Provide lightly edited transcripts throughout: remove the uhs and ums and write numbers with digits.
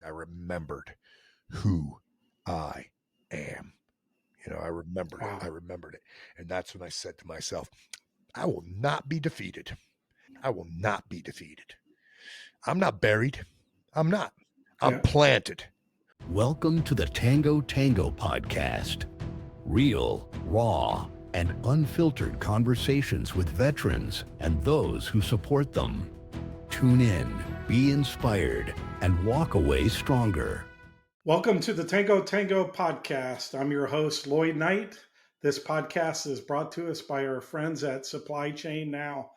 I remembered who I am. I remembered it. Wow. I remembered it. And that's when I said to myself, I will not be defeated. I will not be defeated. I'm not buried. I'm not. I'm Yeah. planted. Welcome to the Tango Tango podcast. Real, raw, and unfiltered conversations with veterans and those who support them. Tune in, be inspired, and walk away stronger. Welcome to the Tango Tango podcast. I'm your host, Lloyd Knight. This podcast is brought to us by our friends at Supply Chain Now.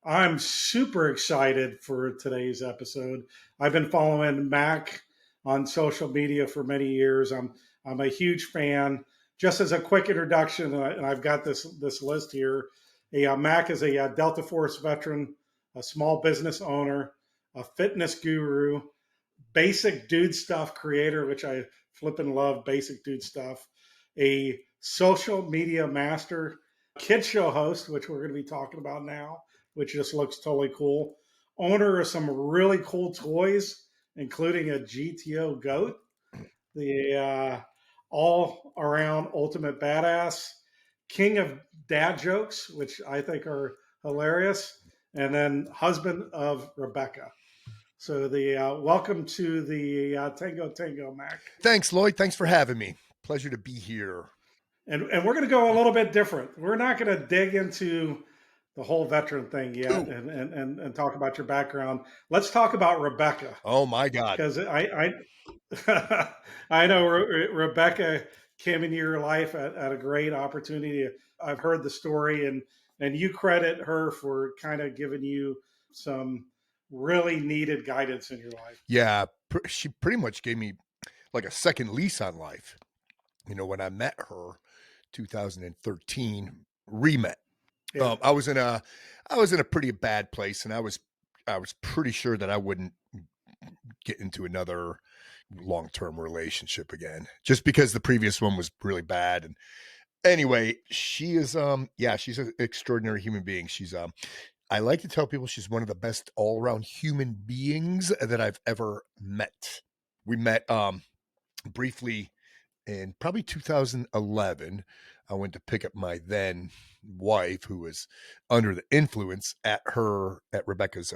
I'm super excited for today's episode. I've been following Mac on social media for many years. I'm a huge fan. Just as a quick introduction, and I've got this list here. Mac is a Delta Force veteran, a small business owner, a fitness guru, basic dude stuff creator, which I flippin' love basic dude stuff, a social media master, kid show host, which we're going to be talking about now, which just looks totally cool, owner of some really cool toys, including a GTO goat, the all around ultimate badass, king of dad jokes, which I think are hilarious, and then husband of Rebecca. So welcome to the Tango Tango, Mac. Thanks, Lloyd. Thanks for having me. Pleasure to be here. And we're going to go a little bit different. We're not going to dig into the whole veteran thing yet and talk about your background. Let's talk about Rebecca. Oh, my God. Because I I know Rebecca came into your life at a great opportunity. I've heard the story, and you credit her for kind of giving you some really needed guidance in your life. Yeah, she pretty much gave me like a second lease on life. When I met her, 2013, re-met. Yeah. I was in a pretty bad place, and I was pretty sure that I wouldn't get into another long-term relationship again, just because the previous one was really bad. And anyway, she is she's an extraordinary human being. She's I like to tell people she's one of the best all-around human beings that I've ever met. We met briefly in probably 2011. I went to pick up my then wife, who was under the influence, at Rebecca's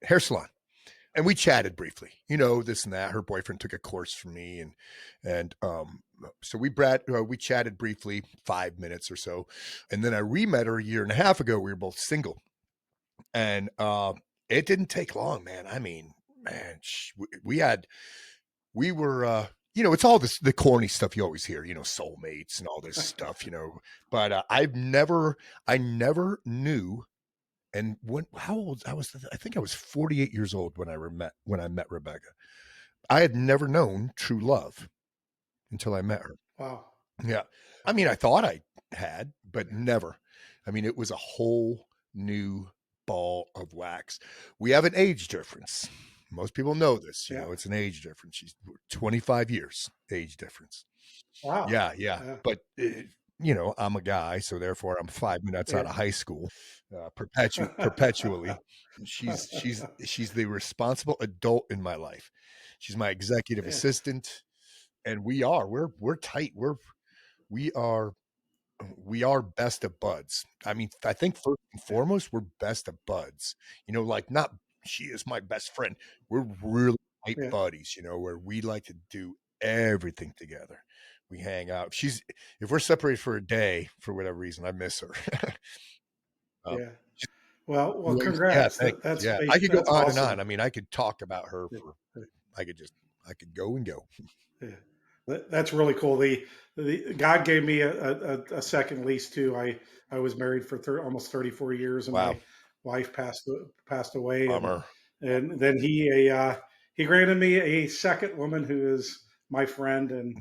hair salon. And we chatted briefly, this and that. Her boyfriend took a course from me, and so we chatted briefly, 5 minutes or so, and then I re-met her a year and a half ago. We were both single, and it didn't take long, man. I mean, man, we were. It's all the corny stuff you always hear, soulmates and all this stuff, But I never knew. And how old I was? I think I was 48 years old when I met Rebecca. I had never known true love until I met her. Wow. Yeah, I mean, I thought I had, but never. I mean, it was a whole new ball of wax. We have an age difference. Most people know this. It's an age difference. She's 25 years age difference. Wow. Yeah. But I'm a guy, so therefore I'm 5 minutes out of high school, perpetually. She's the responsible adult in my life. She's my executive assistant, and we're tight. We are best of buds. I mean, I think first and foremost, we're best of buds. Like, not she is my best friend. We're really tight buddies, where we like to do everything together. We hang out. If we're separated for a day, for whatever reason, I miss her. Well, congrats. Yeah, That's I could go on awesome. and on. I mean, I could talk about her I could go and go. Yeah. That's really cool. The God gave me a second lease too. I was married for almost 34 years, and my wife passed away. And then he granted me a second woman who is my friend and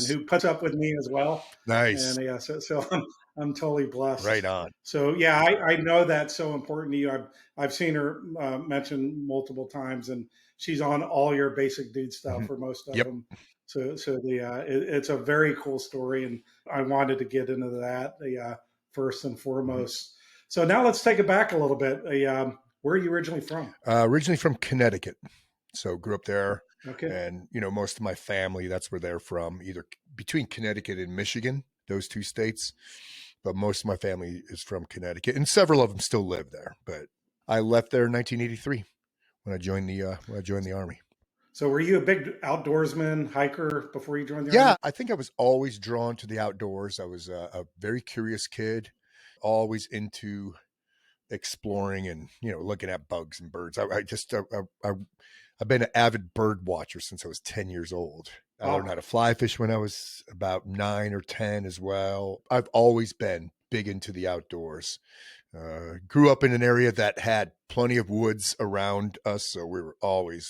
who puts up with me as well. Nice. And so I'm totally blessed. Right on. So yeah, I know that's so important to you. I've seen her mentioned multiple times, and she's on all your basic dude stuff for most of them. So it's a very cool story, and I wanted to get into that first and foremost. So now let's take it back a little bit. Where are you originally from? Originally from Connecticut. So grew up there. Okay. And, most of my family, that's where they're from, either between Connecticut and Michigan, those two states. But most of my family is from Connecticut, and several of them still live there. But I left there in 1983 when I joined the Army. So were you a big outdoorsman, hiker before you joined the Yeah, Army? I think I was always drawn to the outdoors. I was a very curious kid, always into exploring and looking at bugs and birds. I've been an avid bird watcher since I was 10 years old. I learned Wow. how to fly fish when I was about 9 or 10 as well. I've always been big into the outdoors. Grew up in an area that had plenty of woods around us. So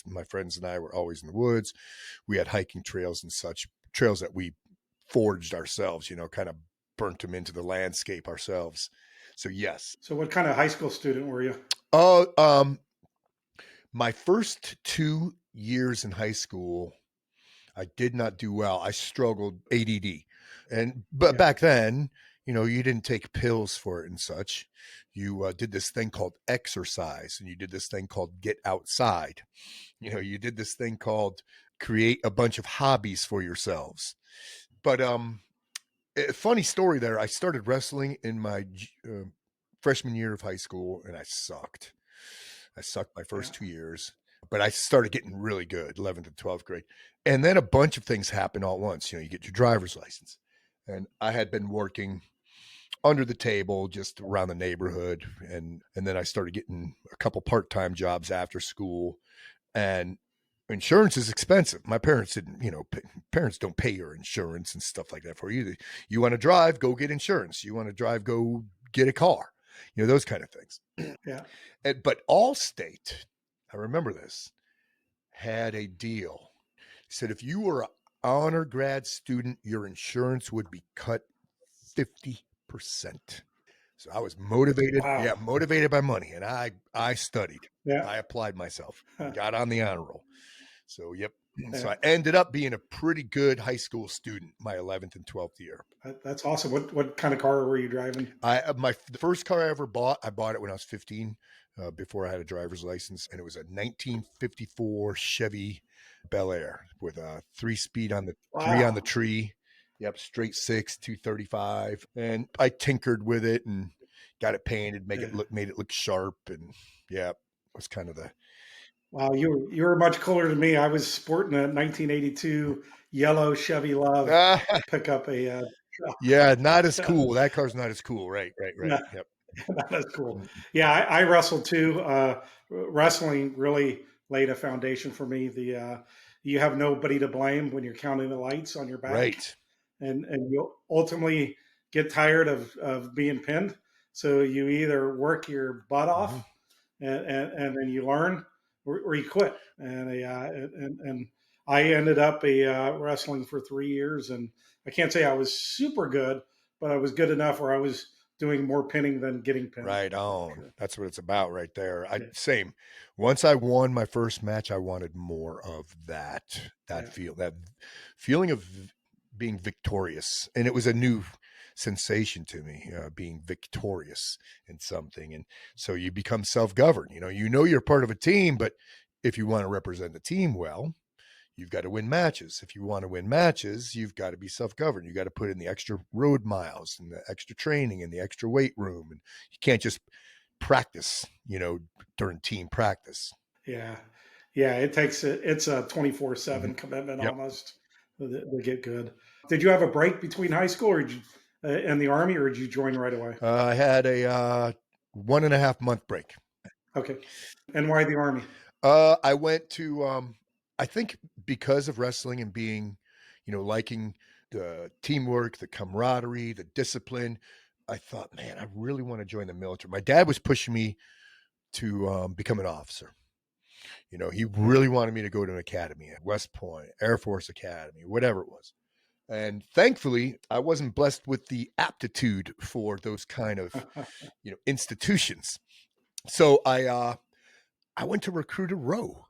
my friends and I were always in the woods. We had hiking trails and such, trails that we forged ourselves, kind of burnt them into the landscape ourselves. So yes. So what kind of high school student were you? Oh, my first 2 years in high school, I did not do well. I struggled ADD. But Yeah. back then, you didn't take pills for it and such. You did this thing called exercise, and you did this thing called get outside. You did this thing called create a bunch of hobbies for yourselves. But a funny story there. I started wrestling in my freshman year of high school, and I sucked. I sucked my Yeah. first 2 years, but I started getting really good, 11th and 12th grade. And then a bunch of things happen all at once. You get your driver's license. And I had been working under the table just around the neighborhood. And then I started getting a couple part-time jobs after school. And insurance is expensive. My parents didn't, parents don't pay your insurance and stuff like that for you. You want to drive, go get insurance. You want to drive, go get a car, those kind of things. Yeah. But Allstate, I remember this, had a deal. He said if you were an honor grad student, your insurance would be cut 50%. So I was motivated, Wow. motivated by money, and I studied. Yeah. I applied myself and got on the honor roll. So yep. So Yeah. I ended up being a pretty good high school student my 11th and 12th year. That's awesome. What kind of car were you driving? The first car I ever bought, I bought it when I was 15, before I had a driver's license, and it was a 1954 Chevy Bel Air with a 3-speed on the three on the Wow. tree. Yep, straight six, 235, and I tinkered with it and got it painted, made it look sharp, and yeah, it was kind of the Wow, you were much cooler than me. I was sporting a 1982 yellow Chevy Love pickup. yeah, not as So, cool. That car's not as cool. Right. no, Yep. that's cool. Mm-mm. Yeah, I wrestled too. Wrestling really laid a foundation for me. You have nobody to blame when you're counting the lights on your back, Right. and you'll ultimately get tired of being pinned. So you either work your butt Mm-hmm. off and then you learn, or you quit. And I ended up wrestling for 3 years, and I can't say I was super good, but I was good enough where I was doing more pinning than getting pinned. Right on. So, That's what it's about right there. yeah, Same. Once I won my first match, I wanted more of yeah, that feeling of being victorious. And it was a new sensation to me, being victorious in something. And so you become self-governed. You're part of a team, but if you want to represent the team well, you've got to win matches. If you want to win matches, you've got to be self-governed. You got to put in the extra road miles and the extra training and the extra weight room. And you can't just practice, during team practice. yeah, yeah. It's a 24/7 Mm-hmm. commitment Yep. almost to get good. Did you have a break between high school or and the Army, or did you join right away? I had a 1.5 month break. Okay, and why the Army? I went to, I think because of wrestling and being, liking the teamwork, the camaraderie, the discipline, I thought, man, I really want to join the military. My dad was pushing me to become an officer. He really wanted me to go to an academy at West Point, Air Force Academy, whatever it was. And thankfully, I wasn't blessed with the aptitude for those kind of, institutions. So I went to Recruiter Row,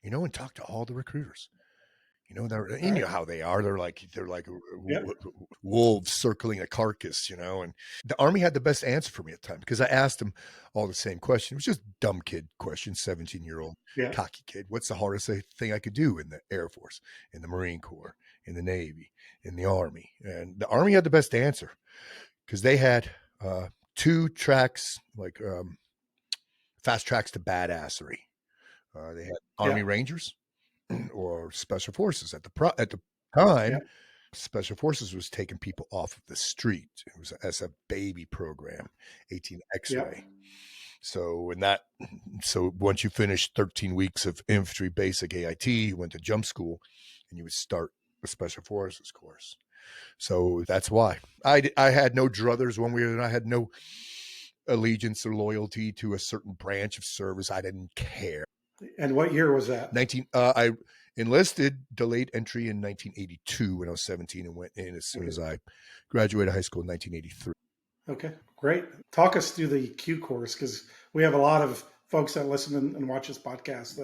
and talked to all the recruiters. You know, you All know right. how they are. They're like Yeah. wolves circling a carcass, you know. And the Army had the best answer for me at the time because I asked them all the same question. It was just dumb kid question, 17-year-old Yeah. cocky kid. What's the hardest thing I could do in the Air Force, in the Marine Corps, in the Navy, in the Army? And the Army had the best answer because they had two tracks, like fast tracks to badassery. They had Yeah. Army Rangers or Special Forces at the Yeah. time. Special Forces was taking people off of the street. It was a SF baby program, 18 Yeah. X-ray. So once you finished 13 weeks of infantry basic AIT, you went to jump school, and you would start the Special Forces course. So that's why I had no druthers one way or another. I had no allegiance or loyalty to a certain branch of service. I didn't care. And what year was that? I enlisted delayed entry in 1982 when I was 17 and went in as soon Okay. as I graduated high school in 1983. Okay. Great. Talk us through the Q course, because we have a lot of folks that listen and watch this podcast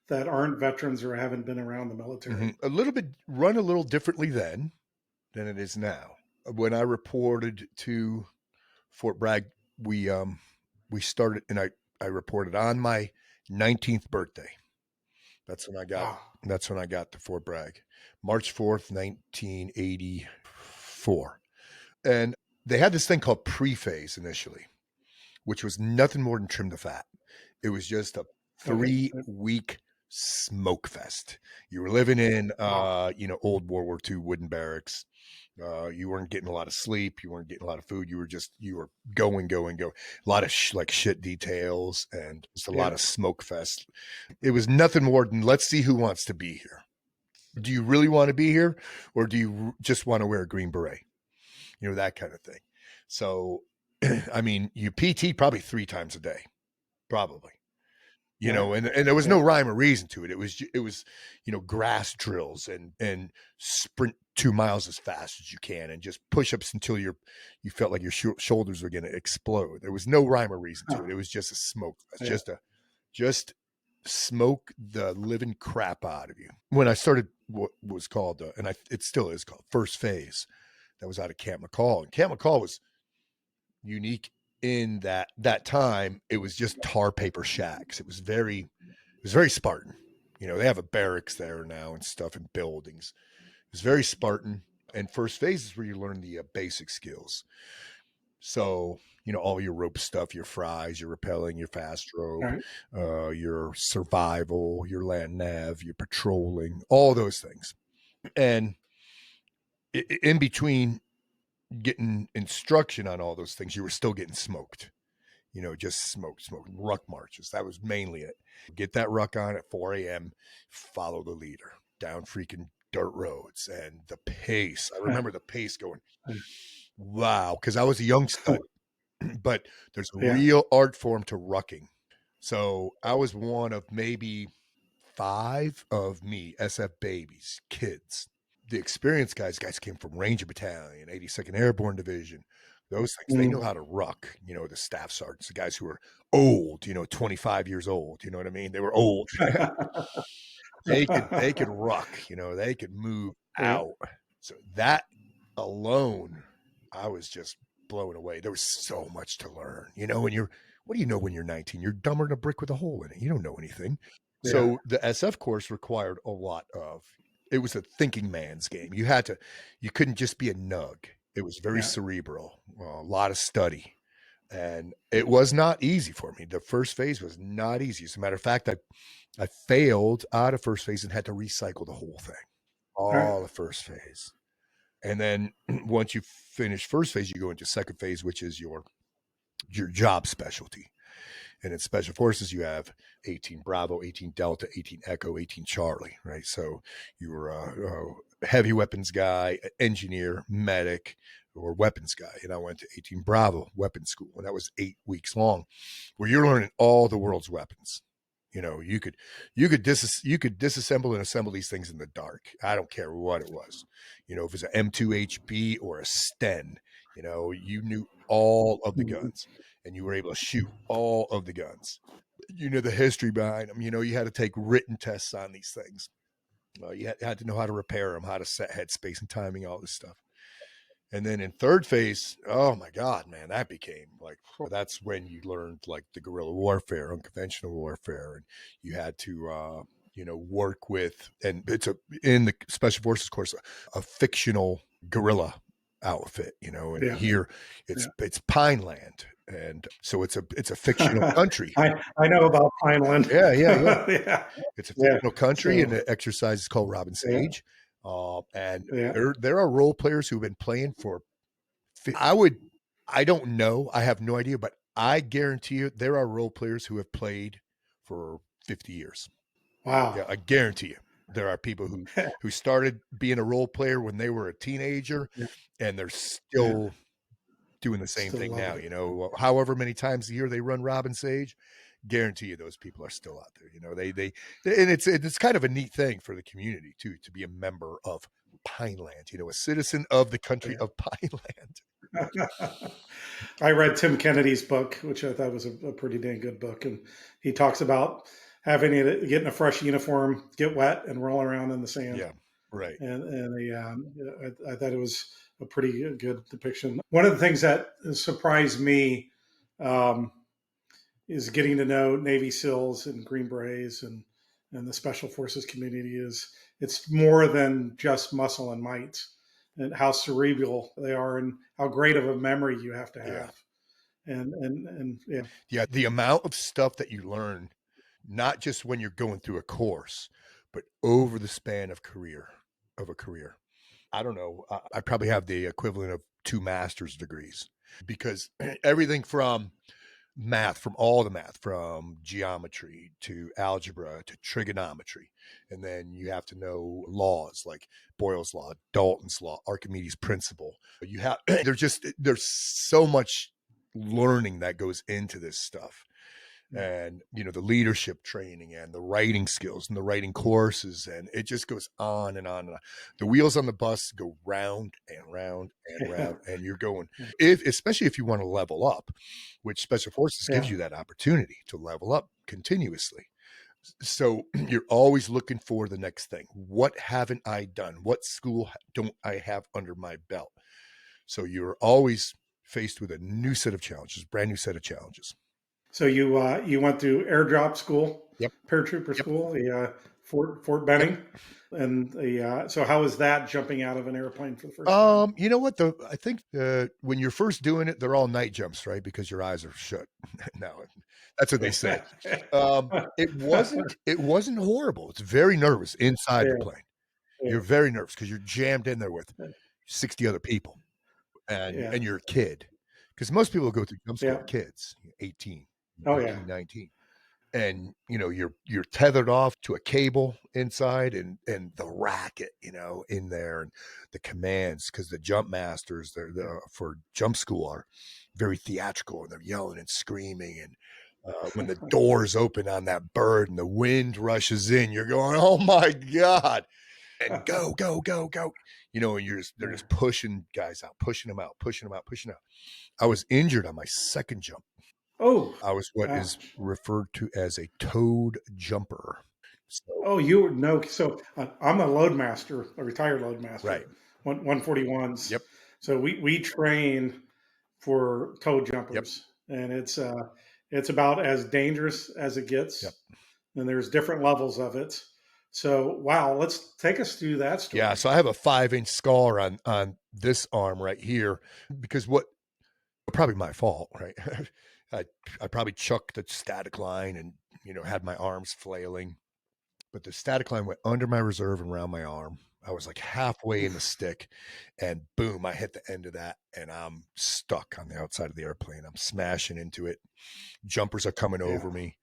that aren't veterans or haven't been around the military. A little bit run a little differently then than it is now. When I reported to Fort Bragg, we started, and I reported on my 19th birthday. That's when I got Wow. that's when I got to Fort Bragg, March 4th, 1984. And they had this thing called pre-phase initially, which was nothing more than trim the fat. It was just a Okay. 3-week smoke fest. You were living in Wow. old World War II wooden barracks. You weren't getting a lot of sleep. You weren't getting a lot of food. You were going. A lot of shit details and just a lot Yeah. of smoke fest. It was nothing more than, let's see who wants to be here. Do you really want to be here, or do you just want to wear a green beret? You know, that kind of thing. So, I mean, you PT probably 3 times a day, probably. You Yeah. know, and there was no Yeah. rhyme or reason to it. It was grass drills and sprint 2 miles as fast as you can, and just push-ups until you felt like your shoulders were going to explode. There was no rhyme or reason to Huh. it. It was just a smoke. It's Yeah. just smoke the living crap out of you. When I started what was called, it still is called, first phase, that was out of Camp McCall. And Camp McCall was unique in that time. It was just tar paper shacks. It was very Spartan. You know, they have a barracks there now and stuff and buildings. It was very Spartan. And first phase is where you learn the basic skills. So, all your rope stuff, your fries, your rappelling, your fast All rope, right. your survival, your land nav, your patrolling, all those things. And in between getting instruction on all those things, you were still getting smoked. Just smoke, ruck marches. That was mainly it. Get that ruck on at 4 a.m., follow the leader down freaking dirt roads. And the pace, I remember the pace going, wow, because I was a young stud, but there's a Yeah. real art form to rucking. So I was one of maybe 5 of me, SF babies, kids. The experienced guys came from Ranger Battalion, 82nd Airborne Division. Those things, they know Mm. how to ruck, the staff sergeants, the guys who are old, 25 years old, you know what I mean? They were old. They could ruck, they could move Yeah. out. So that alone, I was just blown away. There was so much to learn. What do you know when you're 19? You're dumber than a brick with a hole in it. You don't know anything. Yeah. So the SF course required a lot of, it was a thinking man's game. You couldn't just be a nug. It was very Yeah. cerebral, a lot of study. And it was not easy for me. The first phase was not easy. As a matter of fact, I failed out of first phase and had to recycle the whole thing, All right. all the first phase. And then once you finish first phase, you go into second phase, which is your job specialty. And in Special Forces, you have 18 Bravo, 18 Delta, 18 Echo, 18 Charlie, right? So you were a heavy weapons guy, engineer, medic, or weapons guy. And I went to 18 Bravo weapons school, and that was 8 weeks long, where you're learning all the world's weapons. You could disassemble and assemble these things in the dark. I don't care what it was. If it was an M2HB or a Sten, you knew all of the Mhm. guns, and you were able to shoot all of the guns. The history behind them. You had to take written tests on these things. You had to know how to repair them, how to set headspace and timing, all this stuff. And then in third phase, oh my God, man, that became like, that's when you learned like the guerrilla warfare, unconventional warfare. And you had to, work with, and in the special forces course, a fictional guerrilla outfit, and Yeah. here it's Pineland. And so it's a fictional Yeah. country. I know about Pineland. Yeah. Yeah. It's a Yeah. fictional country, and So, the exercise is called Robin yeah. Sage. And Yeah. there are role players who've been playing for I don't know. I have no idea, but I guarantee you there are role players who have played for 50 years. Wow. Yeah, I guarantee you. There are people who started being a role player when they were a teenager, Yeah. and they're Yeah. still doing the same Still thing love now. it. However many times a year they run Robin Sage, guarantee you those people are still out there. And it's kind of a neat thing for the community too, to be a member of Pineland, a citizen of the country of Pineland. I read Tim Kennedy's book, which I thought was a pretty dang good book, and he talks about getting a fresh uniform, get wet, and roll around in the sand. Yeah, right. And I thought it was a pretty good depiction. One of the things that surprised me um, is getting to know Navy SEALs and Green Berets and the Special Forces community. Is it's more than just muscle and might, and how cerebral they are, and how great of a memory you have to have. Yeah. And yeah. Yeah, the amount of stuff that you learn, not just when you're going through a course, but over the span of a career. I don't know. I probably have the equivalent of 2 master's degrees, because everything from all the math, from geometry to algebra to trigonometry. And then you have to know laws like Boyle's law, Dalton's law, Archimedes' principle. There's so much learning that goes into this stuff. And the leadership training and the writing skills and the writing courses, and it just goes on and on and on. The wheels on the bus go round and round and round, and you're going, especially if you want to level up, which Special Forces gives you that opportunity to level up continuously. So you're always looking for the next thing. What haven't I done? What school don't I have under my belt? So you're always faced with a new set of challenges, brand new set of challenges. So you went through airdrop school, Yep. paratrooper Yep. school, Fort Benning, Yep. and so how was that jumping out of an airplane for the first time? You know what? I think when you're first doing it, they're all night jumps, right? Because your eyes are shut. No, that's what they say. It wasn't horrible. It's very nervous inside the plane. You're very nervous because you're jammed in there with 60 other people, and you're a kid. Because most people go through jump school are kids, 18, 19. And you're tethered off to a cable inside, and the racket in there, and the commands, because the jump masters for jump school are very theatrical, and they're yelling and screaming, and when the doors open on that bird and the wind rushes in, you're going, oh my God, and go, go, go, go, and they're just pushing guys out, pushing them out, pushing them out, pushing out. I was injured on my second jump. Oh, I was what is referred to as a toad jumper. So, So I'm a loadmaster, a retired loadmaster, right? 141s. Yep. So we train for toad jumpers, and it's about as dangerous as it gets. Yep. And there's different levels of it. So wow, let's take us through that story. Yeah. So I have a 5-inch scar on this arm right here, because probably my fault, right? I probably chucked the static line and had my arms flailing, but the static line went under my reserve and around my arm. I was like halfway in the stick, and boom, I hit the end of that, and I'm stuck on the outside of the airplane. I'm smashing into it. Jumpers are coming over me,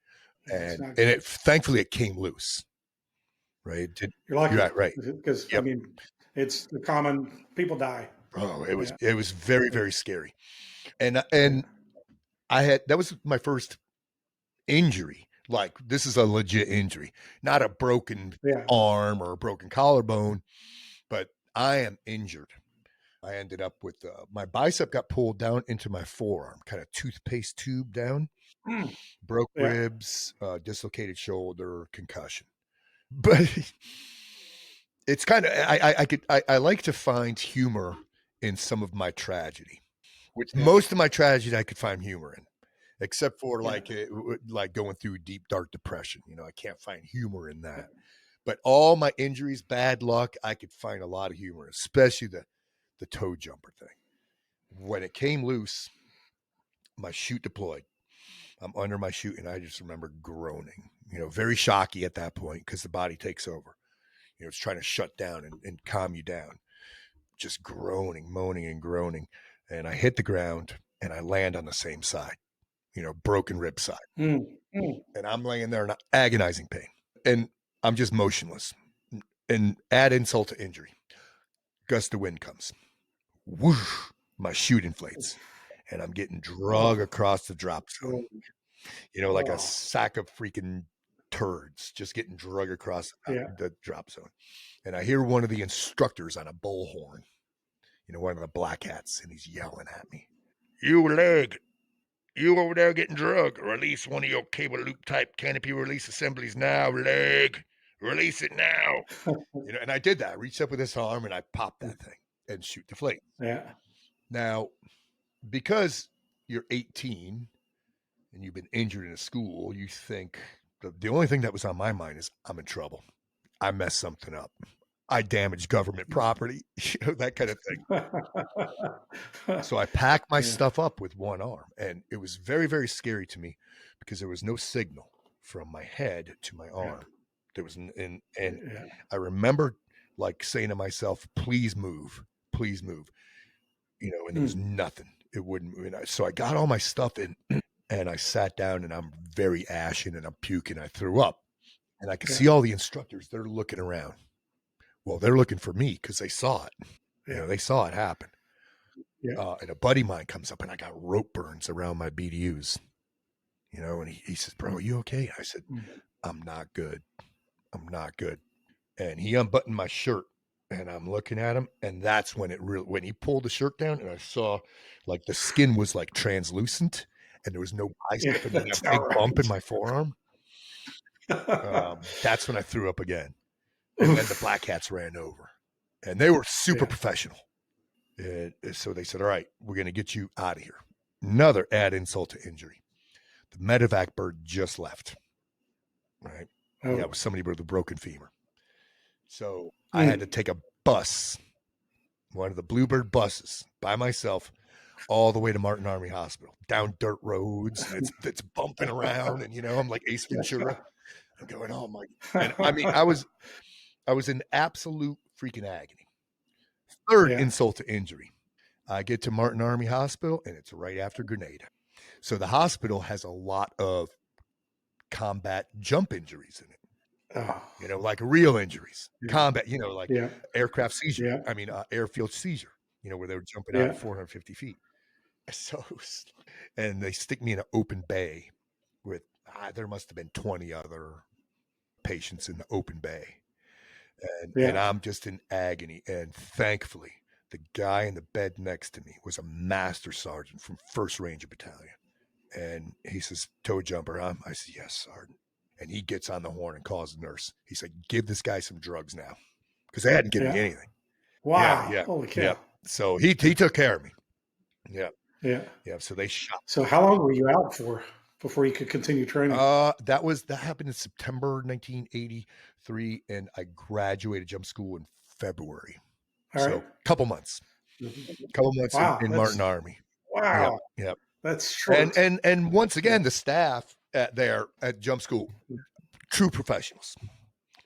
and thankfully it came loose. Right? You're lucky, right? Because I mean, it's the common people die. Oh, it was very, very scary, and that was my first injury. Like, this is a legit injury, not a broken arm or a broken collarbone, but I am injured. I ended up with my bicep got pulled down into my forearm, kind of toothpaste tube down, broke ribs, dislocated shoulder, concussion. But it's kind of I like to find humor in some of my tragedy, which Yeah. most of my tragedy I could find humor in, except for Yeah. like going through deep dark depression. I can't find humor in that. But all my injuries, bad luck, I could find a lot of humor, especially the toe jumper thing. When it came loose, my chute deployed. I'm under my chute, and I just remember groaning. Very shocky at that point because the body takes over. It's trying to shut down and calm you down. Just groaning, moaning, and groaning. And I hit the ground, and I land on the same side. Broken rib side. Mm, mm. And I'm laying there in agonizing pain. And I'm just motionless. And add insult to injury. Gust of wind comes. Whoosh, my chute inflates. And I'm getting drug across the drop zone. Like a sack of freaking turds just getting drug across the drop zone. And I hear one of the instructors on a bullhorn, one of the black hats, and he's yelling at me. You leg, you over there getting drug. Release one of your cable loop type canopy release assemblies now, leg. Release it now. And I did that. I reached up with this arm and I popped that thing and shoot the flake. Yeah. Now, because you're 18 and you've been injured in a school, you think the only thing that was on my mind is I'm in trouble. I messed something up. I damaged government property, that kind of thing. So I packed my stuff up with one arm, and it was very, very scary to me because there was no signal from my head to my arm. There was, and I remember like saying to myself, please move, and there was nothing. It wouldn't move. So I got all my stuff in and I sat down and I'm very ashen and I'm puking. I threw up and I could see all the instructors. They're looking around. Well, they're looking for me because they saw it. They saw it happen. And a buddy of mine comes up and I got rope burns around my BDUs. And he says, bro, are you okay? I said, I'm not good. I'm not good. And he unbuttoned my shirt and I'm looking at him. And that's when when he pulled the shirt down and I saw like the skin was like translucent and there was no bicep and then a big bump in my forearm. That's when I threw up again. And then the black hats ran over and they were super professional. So they said, all right, we're going to get you out of here. Another add insult to injury. The medevac bird just left. Right. Oh. Yeah, it was somebody with a broken femur. So I had to take a bus, one of the Bluebird buses by myself all the way to Martin Army Hospital, down dirt roads. It's bumping around and, I'm like Ace Ventura. I'm going, oh my. And I mean, I was in absolute freaking agony. Third insult to injury. I get to Martin Army Hospital and it's right after Grenada. So the hospital has a lot of combat jump injuries in it. Oh. Like real injuries, combat, like aircraft seizure. I mean, airfield seizure, where they were jumping out at 450 feet. So, and they stick me in an open bay with, there must have been 20 other patients in the open bay. And I'm just in agony. And thankfully, the guy in the bed next to me was a master sergeant from 1st Ranger Battalion. And he says, toe jumper, huh? I said, yes, Sergeant. And he gets on the horn and calls the nurse. He said, give this guy some drugs now. Because they hadn't given me anything. Wow. Yeah. Holy cow. Yeah. So he took care of me. Yeah. Yeah. Yeah. So they shot. So how long were you out for before you could continue training? That happened in September 1983. And I graduated jump school in February. All right. So couple months. In Martin Army. Wow. Yep. That's short. And once again, the staff there at jump school, true professionals.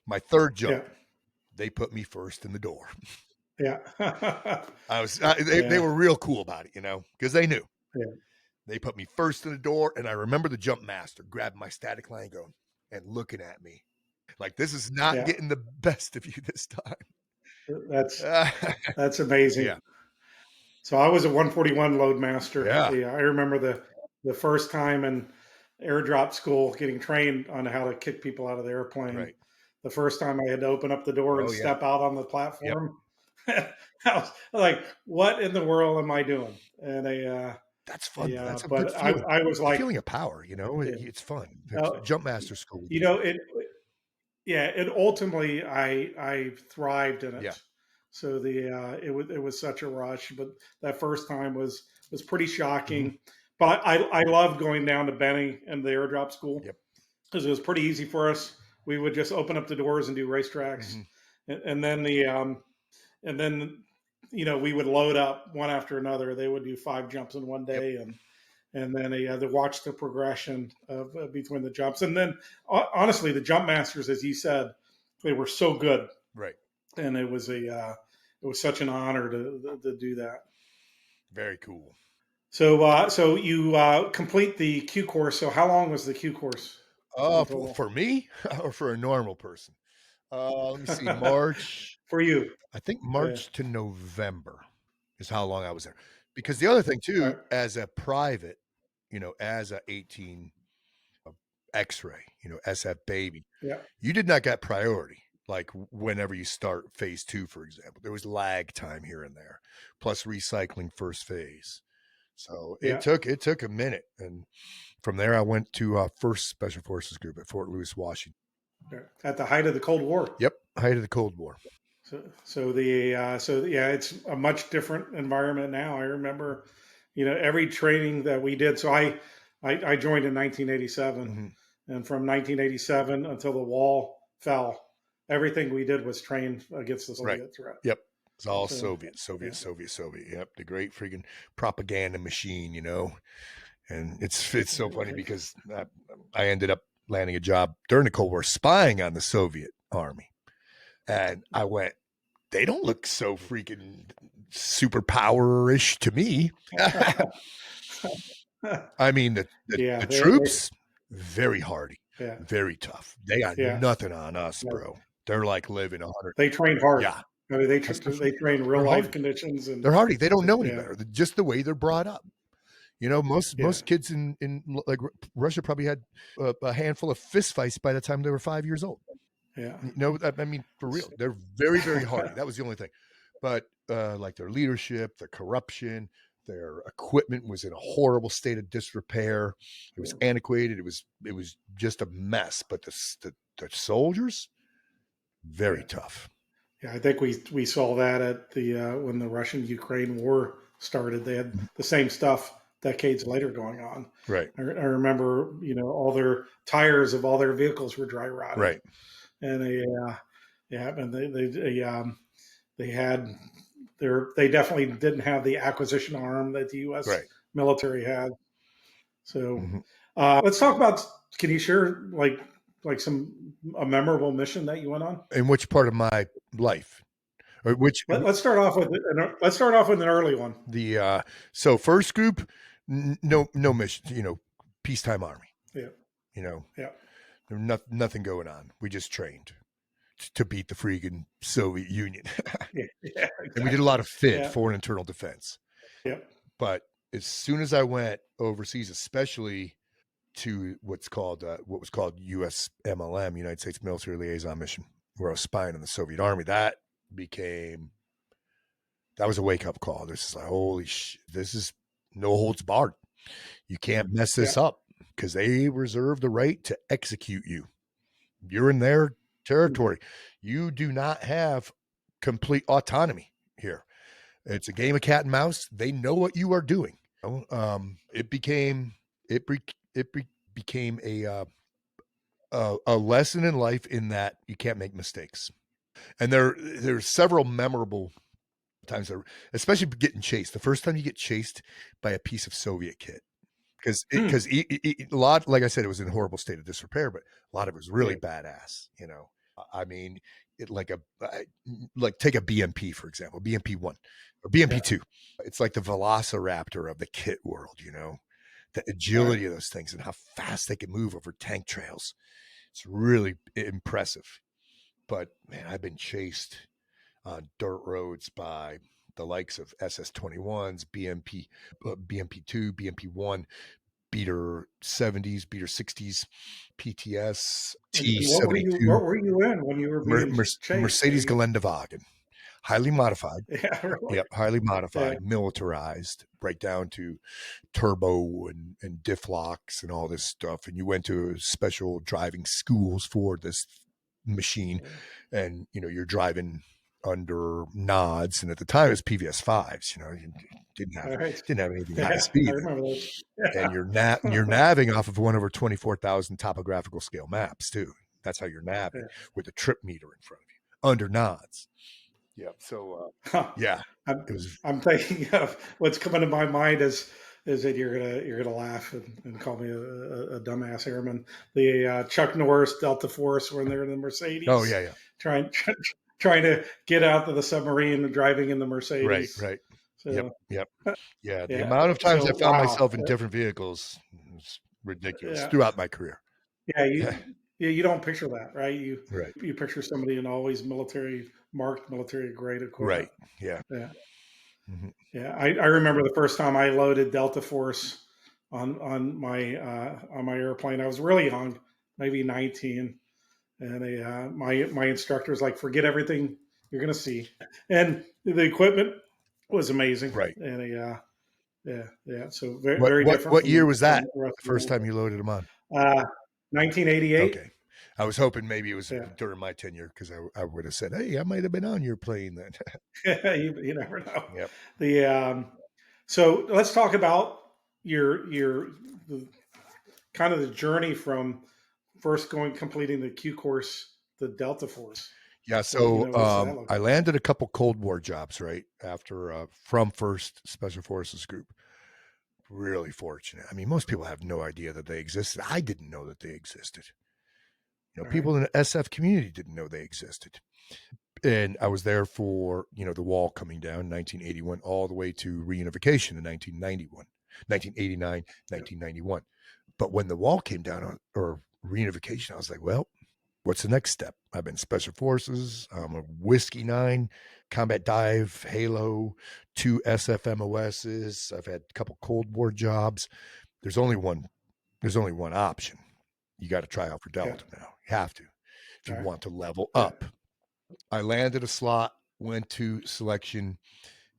My third jump, they put me first in the door. Yeah. They were real cool about it, because they knew. Yeah. They put me first in the door, and I remember the jump master grabbing my static line going and looking at me like, this is not getting the best of you this time. That's amazing. Yeah. So I was a 141 load master. Yeah. I remember the first time in airdrop school getting trained on how to kick people out of the airplane. Right. The first time I had to open up the door and step out on the platform. Yep. I was like, what in the world am I doing? And that's fun. Yeah, that's a but good feeling. I was like, the feeling of power, it's fun. Jump master school. it. yeah, and ultimately I thrived in Yeah. it. So it was such a rush, but that first time was pretty Hmm. shocking. But I loved going down to Benny and the airdrop school Yep. because it was pretty easy for us. We would just open up the doors and do racetracks, Hmm. and then and then we would load up one after another. They would do 5 jumps in one Yep. day, and then you had to watch the progression of between the jumps. And then honestly, the jump masters, as you said, they were so good, Right. and it was such an honor to do that. Very cool. So you complete the Q course. So how long was the Q course in total For me or for a normal person? Let me see. March. for you? I think Yeah. March to November is how long I was there. Because the other thing too, Right. as a private, as a 18 X-ray, SF baby, Yeah. you did not get priority. Like whenever you start phase 2, for example, there was lag time here and there, plus recycling first phase. So it Yeah. took a minute, and from there I went to First Special Forces Group at Fort Lewis, Washington. At the height of the Cold War. Yep, height of the Cold War. So yeah, it's a much different environment now. I remember, every training that we did. So I joined in 1987, Hmm. and from 1987 until the wall fell, everything we did was train against the Right. Soviet threat. Yep. It's all So Soviet, Soviet, yeah, Soviet, Soviet. Yep, the great freaking propaganda machine, And it's so funny because I ended up landing a job during the Cold War spying on the Soviet army. And I went, they don't look so freaking superpower-ish to me. I mean, the yeah, troops, very hardy, yeah, very tough. They got yeah, nothing on us, yeah. bro. They're like living 100. They trained hard. Yeah, I mean, that's the they freaking train real they're life hardy. conditions, and They're hardy. They don't know any yeah, better. Just the way they're brought up. Most yeah, most kids in like Russia probably had a handful of fistfights by the time they were 5 years old. yeah. I mean, for real, they're very, very hardy. That was the only thing. But like their leadership, their corruption, their equipment was in a horrible state of disrepair. It was antiquated. It was just a mess. But the soldiers, Yeah. very tough. Yeah, I think we saw that at the when the Russian Ukraine war started. They had Mhm. the same stuff decades later going on. Right, I remember, all their tires of all their vehicles were dry rotted, right, and yeah, and they had they definitely didn't have the acquisition arm that the U.S. right. military had. So Hmm. let's talk about. Can you share like a memorable mission that you went on? In which part of my life, or which Let's start off with an early one. the so first group, no mission. Peacetime army. Yeah, You know, yeah, there nothing going on. We just trained to beat the freaking Soviet Union. yeah, yeah, And we did a lot exactly. of FID, Yeah, foreign internal defense. yeah, But as soon as I went overseas, especially to what was called USMLM, United States Military Liaison Mission, where I was spying on the Soviet Army, that was a wake up call. This is like, holy shit, this is no holds barred. You can't mess yeah, this up because they reserve the right to execute you. You're in their territory. You do not have complete autonomy here. It's a game of cat and mouse. They know what you are doing. It became it be, it be, became a lesson in life in that you can't make mistakes. And there's several memorable times, especially getting chased. The first time you get chased by a piece of Soviet kit, because a lot, like I said, it was in a horrible state of disrepair, but a lot of it was really yeah, badass. I mean, it like take a BMP for example, BMP 1 or BMP yeah. 2. It's like the Velociraptor of the kit world. The All right. agility of those things and how fast they can move over tank trails. It's really impressive. But man, I've been chased on dirt roads by the likes of SS-21s, BMP2, BMP1, beater 70s, beater 60s, PTS, And what were you what T-72, were you in when you were being chased? Mercedes Geländewagen, highly modified. Yeah, really. Yep, highly Yeah, modified, militarized, right down to turbo and diff locks and all this stuff. And you went to special driving schools for this machine, and you're driving under nods, and at the time it was PVS fives. You didn't have All right. didn't have anything high Yeah, I speed, remember those. and Yeah. you're navving off of one over 24,000 topographical scale maps too. That's how you're navving, with a trip meter in front of you under nods. Yeah. So yeah, I'm, it was I'm thinking of what's coming to my mind is that you're gonna laugh and call me a dumbass airman. The Chuck Norris Delta Force when they're in the oh Mercedes, yeah, trying trying to get out to the submarine and driving in the Mercedes. right. Yep, So yep. Yeah, the yeah, amount of times so I found wow, myself in different vehicles was ridiculous yeah, throughout my career. yeah. You don't picture that, right? Right, You picture somebody in always military grade equipment. right. Yeah. Yeah. Mhm. Yeah, I remember the first time I loaded Delta Force on my airplane. I was really young, maybe 19, and my instructor was like, "Forget everything you're going to see," and the equipment was amazing, Right. and yeah. So very What very what different what year from was that? the rest The of the first world. time you loaded them on? 1988. Okay. I was hoping maybe it was Yeah, during my tenure, because I would have said, "Hey, I might have been on your plane then." you never know. Yep. The so let's talk about your the, kind of the journey from first completing the Q course, the Delta Force. Yeah. What So what's that look I like? landed a couple Cold War jobs right after from First Special Forces Group. Really fortunate. I mean, most people have no idea that they existed. I didn't know that they existed. All right. People in the SF community didn't know they existed. And I was there for, the wall coming down 1981 all the way to reunification in 1991, 1989, Yep. 1991. But when the wall came down or reunification, I was like, well, what's the next step? I've been special forces. I'm a Whiskey 9, combat dive, Halo, 2 SFMOSs. I've had a couple Cold War jobs. There's only one. There's only one option. You got to try out for Yeah. Delta now. You have to if All you right. want to level Yeah. up. I landed a slot, went to selection,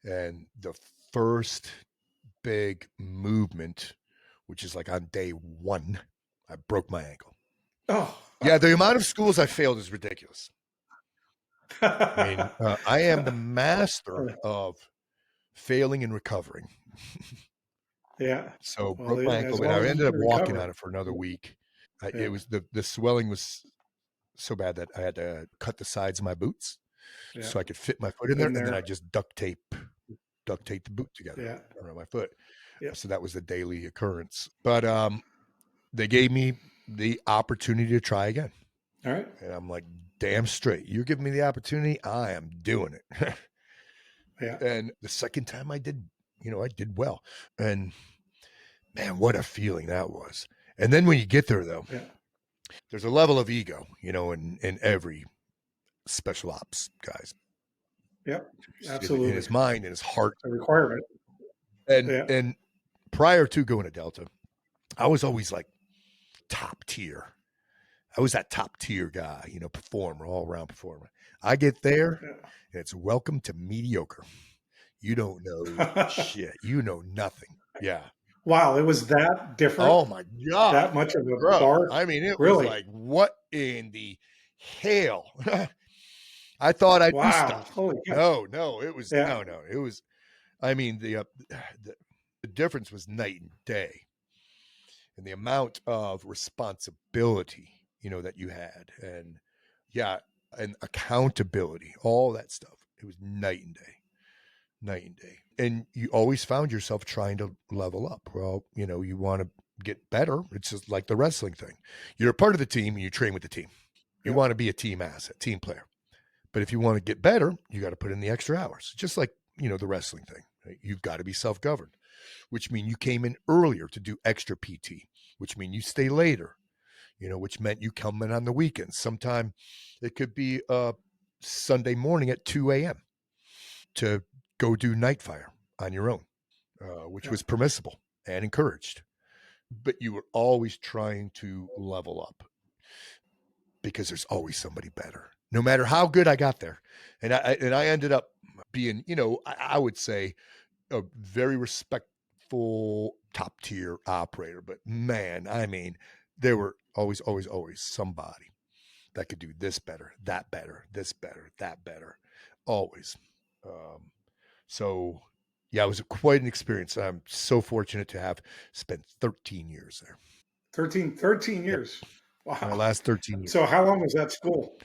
and the first big movement, which is like on day one, I broke my ankle. Oh. Yeah, the amount of schools I failed is ridiculous. I mean, I am the master of failing and recovering. Yeah. So Well, broke my as ankle, and long I as you ended up can walking recover. on it for another week. It Yeah. was the swelling was so bad that I had to cut the sides of my boots Yeah. so I could fit my foot in there, Been and then I there. just duct tape the boot together Yeah. around my foot. Yeah. So that was the daily occurrence. But they gave me the opportunity to try again. All right. And I'm like, damn straight. You're giving me the opportunity. I am doing it. Yeah. And the second time I did well. And man, what a feeling that was. And then when you get there, though, Yeah. there's a level of ego, in every special ops guy's, Yep. in Absolutely. his mind, in his heart. A requirement. And Yeah. and prior to going to Delta, I was always like top tier. I was that top tier guy, performer, all around performer. I get there and it's welcome to mediocre. You don't know Yeah. shit. You know nothing. Yeah. Wow. It was that different. Oh my God, That much of a bro. bar. I mean, it was Really. like, what in the hell? I thought I knew Wow. stuff. Holy cow. No, it was, Yeah. no, it was, I mean, the difference was night and day. And the amount of responsibility, that you had, and yeah, and accountability, all that stuff. It was night and day, night and day. And you always found yourself trying to level up. Well, you want to get better. It's just like the wrestling thing. You're a part of the team and you train with the team. You Yep. want to be a team asset, team player. But if you want to get better, you got to put in the extra hours, just like, the wrestling thing. Right? You've got to be self-governed, which means you came in earlier to do extra PT, which means you stay later, which meant you come in on the weekends. Sometime it could be Sunday morning at 2 a.m. to go do night fire on your own, which Yep. was permissible and encouraged. But you were always trying to level up because there's always somebody better, no matter how good I got there. And I ended up being, I would say a very respectful top tier operator. But man, I mean, there were always somebody that could do this better, that better, this better, that better, always. So yeah, it was quite an experience. I'm so fortunate to have spent 13 years there. 13 Yep. years. My Wow. last 13 years. So how long was that school?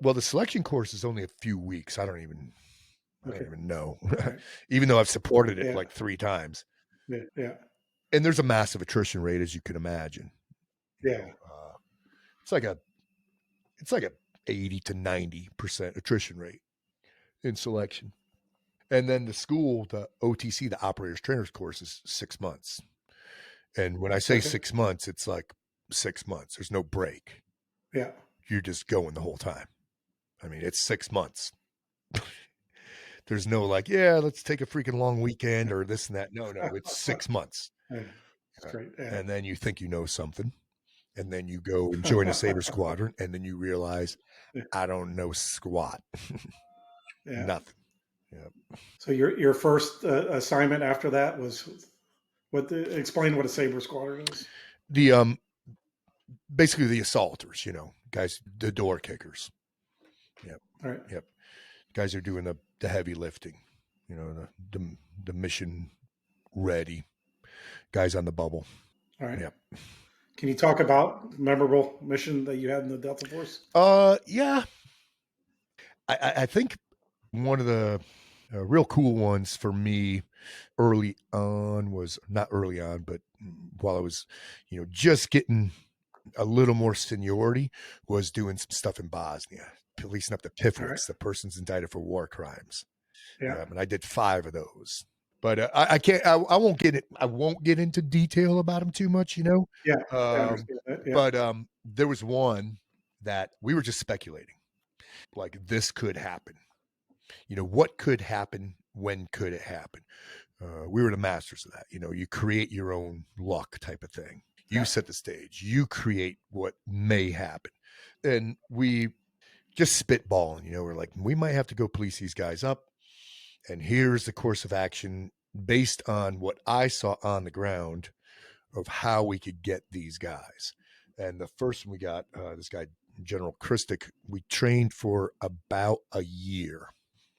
Well, the selection course is only a few weeks. I don't even Okay. know, Right. even though I've supported it Yeah. like 3 times. Yeah. Yeah. And there's a massive attrition rate, as you can imagine. Yeah. It's like a 80 to 90% attrition rate in selection. And then the school, the OTC, the operators trainers course, is 6 months. And when I say Okay. 6 months, it's like 6 months. There's no break. Yeah. You're just going the whole time. I mean, it's 6 months. There's no like, yeah, let's take a freaking long weekend or this and that. No, it's 6 months. Yeah. That's great. Yeah. And then you think you know something. And then you go and join a Sabre squadron. And then you realize, I don't know squat. Yeah. Nothing. Yeah. So your first assignment after that was explain what a Sabre squadron is. The basically the assaulters, guys, the door kickers. Yep. All right. Yep. Guys are doing the heavy lifting, the mission ready guys on the bubble. All right. Yep. Can you talk about memorable mission that you had in the Delta Force? Yeah. I think one of the real cool ones for me early on was not early on, but while I was, just getting a little more seniority, was doing some stuff in Bosnia, policing up the PIFWICs, the persons indicted for war crimes. Yeah. And I did 5 of those. But I can't. I won't get it. I won't get into detail about them too much, Yeah. I understand that. Yeah. But there was one that we were just speculating, like this could happen. What could happen? When could it happen? We were the masters of that. You create your own luck type of thing. You set the stage. You create what may happen, and we just spitballing. We're like, we might have to go police these guys up. And here's the course of action based on what I saw on the ground of how we could get these guys. And the first one we got, this guy, General Christic, we trained for about a year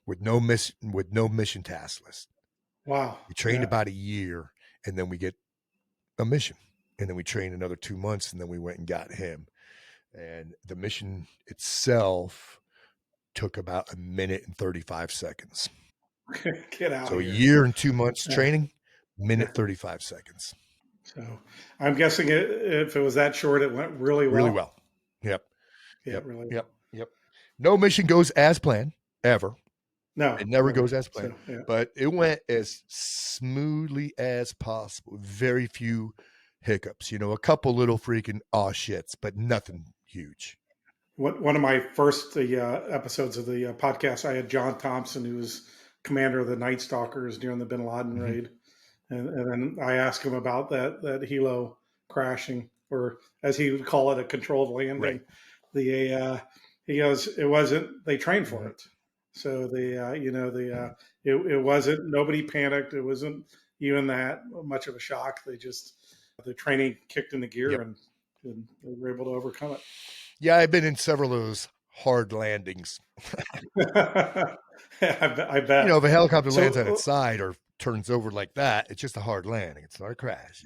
with no mission task list. Wow. We trained about a year, and then we get a mission. And then we trained another 2 months, and then we went and got him. And the mission itself took about 1 minute and 35 seconds. Get out. So a year and 2 months training, 1 minute 35 seconds. So I'm guessing if it was that short, it went really well. Really well. Yep. Yeah, really well. Yep. No mission goes as planned ever. No, it never goes as planned. So, yeah. But it went as smoothly as possible. Very few hiccups. A couple little freaking aw shits, but nothing huge. One of my first episodes of the podcast, I had John Thompson, who was commander of the Night Stalkers during the Bin Laden raid, and then I asked him about that helo crashing, or as he would call it, a controlled landing. Right. He goes, it wasn't. They trained for it, so it wasn't. Nobody panicked. It wasn't even that much of a shock. The training kicked into gear, and they were able to overcome it. Yeah, I've been in several of those hard landings. I bet. If a helicopter lands on its side or turns over like that, it's just a hard landing. It's not a crash.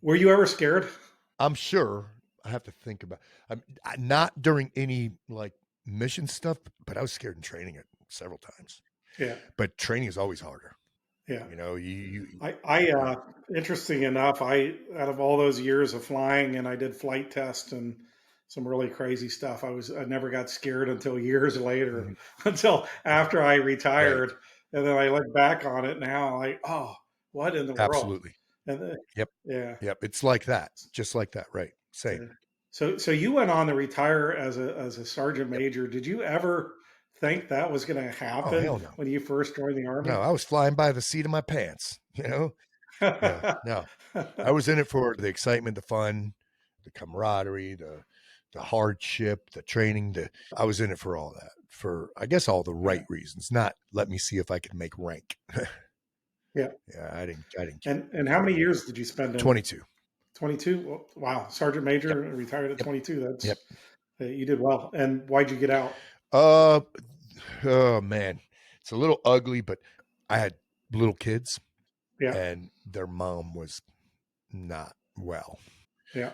Were you ever scared? I'm sure. I have to think about not during any like mission stuff, but I was scared in training it several times. Yeah. But training is always harder. Yeah. I interesting enough, out of all those years of flying, and I did flight tests and some really crazy stuff, I never got scared until years later, until after I retired. Right. And then I look back on it now, like, oh, what in the world? Absolutely. And yep. Yeah. Yep. It's like that. Just like that. Right. Same. So you went on to retire as a sergeant major. Did you ever think that was going to happen when you first joined the Army? No, I was flying by the seat of my pants, Yeah, no, I was in it for the excitement, the fun, the camaraderie, the hardship, the training. I was in it for all that, for I guess all the right reasons. Not let me see if I could make rank. Yeah. Yeah, I didn't. And how many years did you spend in 22. 22. Wow. Sergeant Major, Yep. retired at Yep. 22. Yep. You did well. And why'd you get out? Uh, oh man, it's a little ugly, but I had little kids, Yeah. and their mom was not well. Yeah.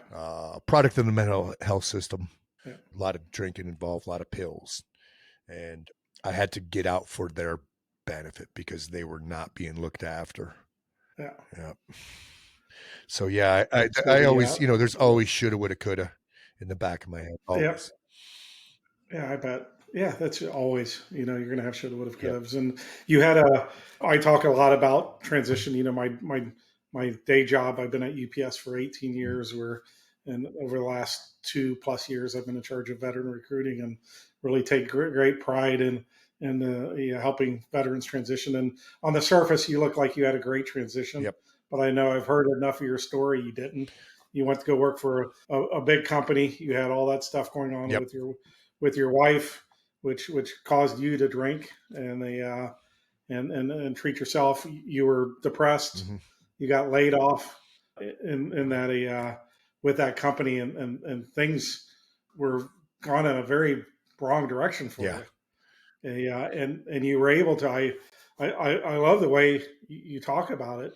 Product of the mental health system. Yeah. A lot of drinking involved, a lot of pills, and I had to get out for their benefit because they were not being looked after. Yeah. Yeah. So yeah, So I the, always, there's always shoulda, woulda, coulda in the back of my head. yeah. Always. Yeah, I bet. Yeah, that's always, you're going to have shoulda, woulda, Yep. coulda. And I talk a lot about transition. My day job, I've been at UPS for 18 years and over the last 2+ years, I've been in charge of veteran recruiting and really take great pride in helping veterans transition. And on the surface, you look like you had a great transition, Yep. but I know I've heard enough of your story. You didn't. You went to go work for a big company. You had all that stuff going on Yep. with your wife, which caused you to drink and treat yourself. You were depressed. Mm-hmm. You got laid off in that with that company, and things were gone in a very wrong direction for Yeah. you. And you were able to. I love the way you talk about it.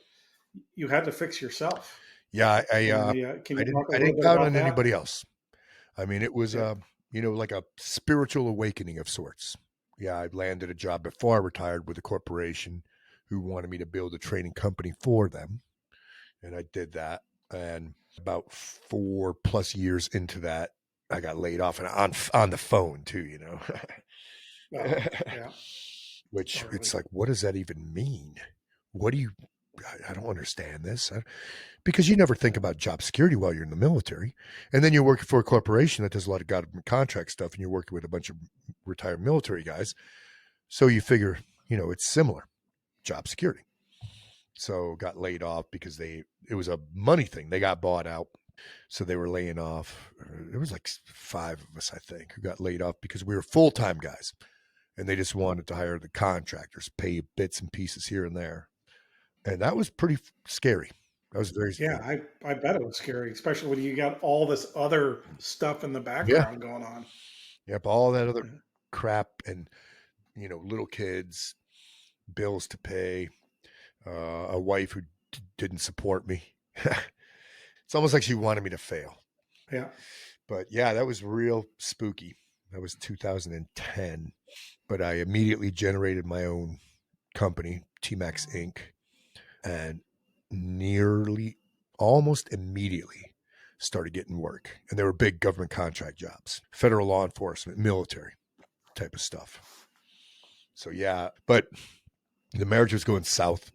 You had to fix yourself. Yeah. Can you talk a I little didn't bit count about on that? anybody else. I mean, it was, Yeah. like a spiritual awakening of sorts. Yeah, I landed a job before I retired with a corporation who wanted me to build a training company for them. And I did that. And about 4+ years into that, I got laid off and on the phone too, Oh, yeah. Which Gnarly. it's like, what does that even mean? What do you, I don't understand this. Because you never think about job security while you're in the military. And then you're working for a corporation that does a lot of government contract stuff and you're working with a bunch of retired military guys. So you figure, it's similar job security. So got laid off because it was a money thing. They got bought out. So they were laying off. There was like 5 of us, I think, who got laid off because we were full-time guys and they just wanted to hire the contractors, pay bits and pieces here and there. And that was pretty scary. That was very Yeah, scary. I bet it was scary, especially when you got all this other stuff in the Yeah. background going on. Yep. All that other crap and, little kids, bills to pay, a wife who didn't support me. It's almost like she wanted me to fail. Yeah. But yeah, that was real spooky. That was 2010. But I immediately generated my own company, T-Max Inc. And nearly almost immediately started getting work. And they were big government contract jobs, federal law enforcement, military type of stuff. So yeah, but the marriage was going south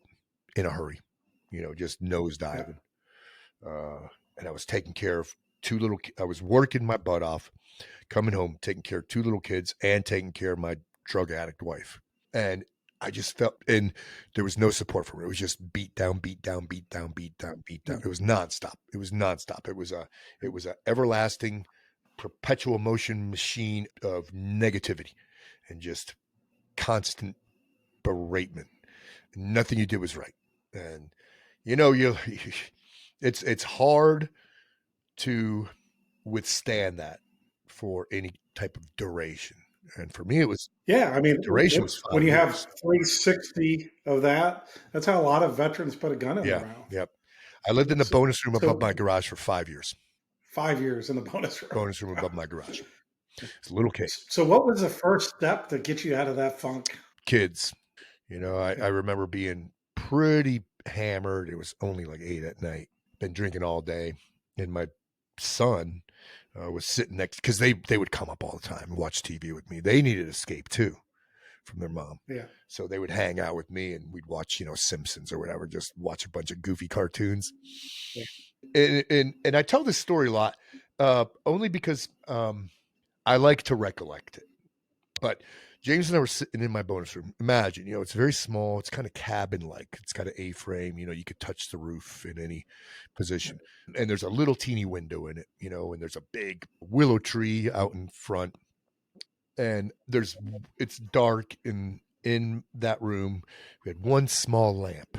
in a hurry, just nosediving. And I was taking care of I was working my butt off, coming home, taking care of 2 little kids and taking care of my drug addict wife. And I just felt, and there was no support for it. It was just beat down, beat down, beat down, beat down, beat down. It was nonstop. It was a everlasting, perpetual motion machine of negativity and just constant beratement. Nothing you did was right. And it's hard to withstand that for any type of duration. And for me, it was Yeah, I mean, duration was when 5 you have years. 360 of that, that's how a lot of veterans put a gun in their Yeah. mouth. Yep. I lived in the bonus room above So my garage for 5 years. 5 years in the bonus room. Bonus room above my garage. It's a little kid. So what was the first step to get you out of that funk? Kids. I remember being pretty hammered. It was only like 8 at night. Been drinking all day. And my son was sitting next, because they would come up all the time and watch TV with me. They needed escape too from their mom. Yeah. So they would hang out with me and we'd watch, Simpsons or whatever, just watch a bunch of goofy cartoons. Yeah. And I tell this story a lot, only because I like to recollect it. But James and I were sitting in my bonus room. Imagine, it's very small. It's kind of cabin-like. It's got an A-frame. You could touch the roof in any position. And there's a little teeny window in it, and there's a big willow tree out in front. And it's dark, and in that room. We had one small lamp,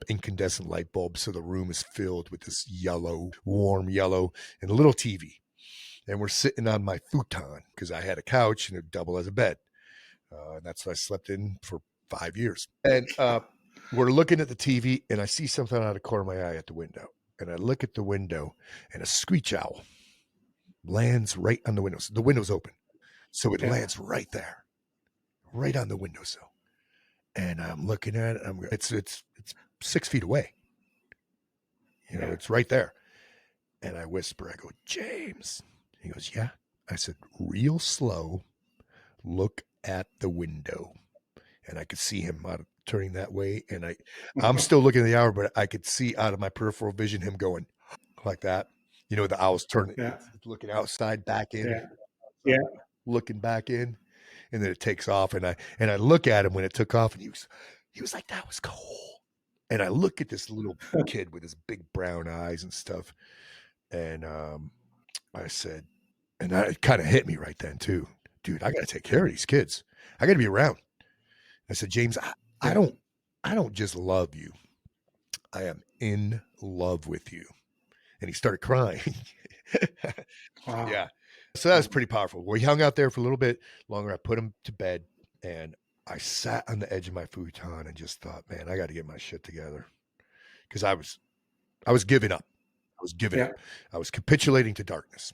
incandescent light bulb. So the room is filled with this yellow, warm yellow, and a little TV. And we're sitting on my futon because I had a couch and it doubled as a bed. And that's what I slept in for 5 years. And we're looking at the TV, and I see something out of the corner of my eye at the window. And I look at the window, and a screech owl lands right on the windows. The window's open, so it lands right there, right on the windowsill. And I'm looking at it. It's 6 feet away. You know, it's right there. And I whisper, I go, James. He goes, yeah. I said, real slow, look at the window. And I could see him turning that way. And I'm still looking at the hour, but I could see out of my peripheral vision him going like that. You know, the owl's turning, looking outside, back in, looking back in, and then it takes off. And I look at him when it took off, and he was like, that was cool. And I look at this little kid with his big brown eyes and stuff. And I said, and it kind of hit me right then too, dude, I got to take care of these kids. I got to be around. I said, James, I don't just love you. I am in love with you. And he started crying. Wow. Yeah. So that was pretty powerful. We hung out there for a little bit longer. I put him to bed, and I sat on the edge of my futon and just thought, man, I got to get my shit together. Because I was giving up. I was giving up. I was capitulating to darkness.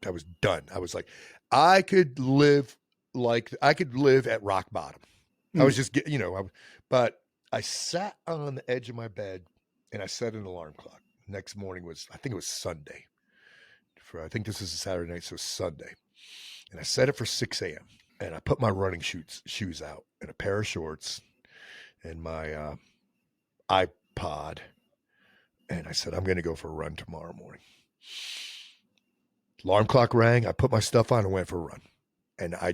I was done. I was like, I could live at rock bottom. I was just, but I sat on the edge of my bed and I set an alarm clock. Next morning I think it was Sunday. I think this is a Saturday night, so Sunday. And I set it for 6 a.m. And I put my running shoes out and a pair of shorts and my iPod. And I said, I'm going to go for a run tomorrow morning. Alarm clock rang. I put my stuff on and went for a run. And I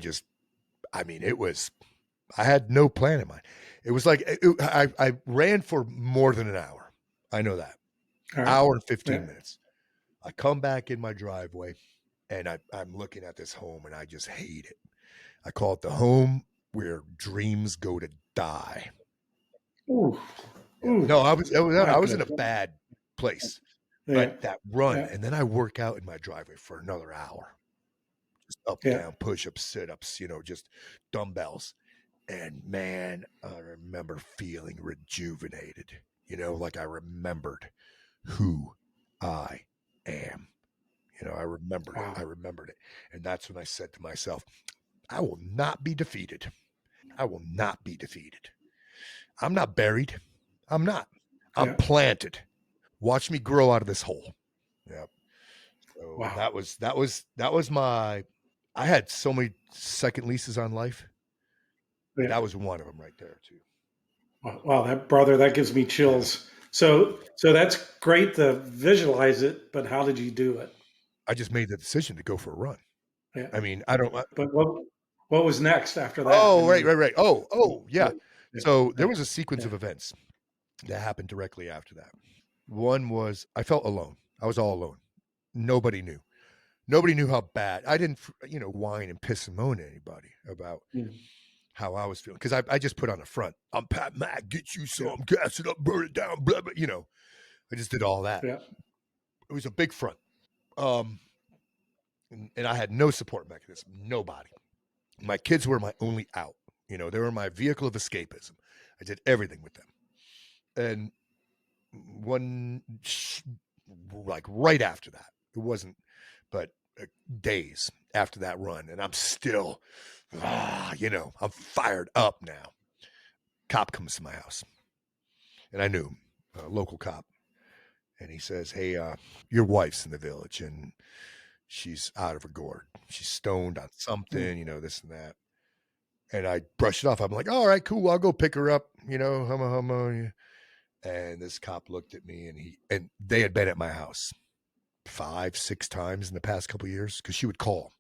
had no plan in mind. It was like, I ran for more than an hour. I know that. Hour and 15 minutes. I come back in my driveway and I'm looking at this home and I just hate it. I call it the home where dreams go to die. Ooh. No, I was in a bad place. But that run, and then I work out in my driveway for another hour. Just up, down, push-ups, sit-ups, just dumbbells. And man, I remember feeling rejuvenated, like I remembered who I am. I remembered it. I remembered it. And that's when I said to myself, I will not be defeated. I will not be defeated. I'm not buried. I'm not. I'm planted. Watch me grow out of this hole. Yeah. So that was my, I had so many second leases on life. Yeah. That was one of them right there too. Wow, that gives me chills. So that's great to visualize it, but how did you do it? I just made the decision to go for a run. Yeah. I mean, I don't. But what was next after that? Oh, right. Oh, yeah. So there was a sequence of events that happened directly after that. One was I felt alone. I was all alone. Nobody knew. Nobody knew how bad. I didn't, whine and piss and moan at anybody about how I was feeling. Because I just put on a front. I'm Pat Mac, get you some, gas it up, burn it down, blah, blah. I just did all that. Yeah. It was a big front. And I had no support mechanism. Nobody. My kids were my only out. They were my vehicle of escapism. I did everything with them. And like right after that, it wasn't, but days after that run, and I'm still, I'm fired up now. Cop comes to my house, and I knew him, a local cop, and he says, "Hey, your wife's in the village, and she's out of her gourd. She's stoned on something, this and that." And I brushed it off. I'm like, "All right, cool. I'll go pick her up. Humma." And this cop looked at me, and they had been at my house 5-6 times in the past couple of years because she would call,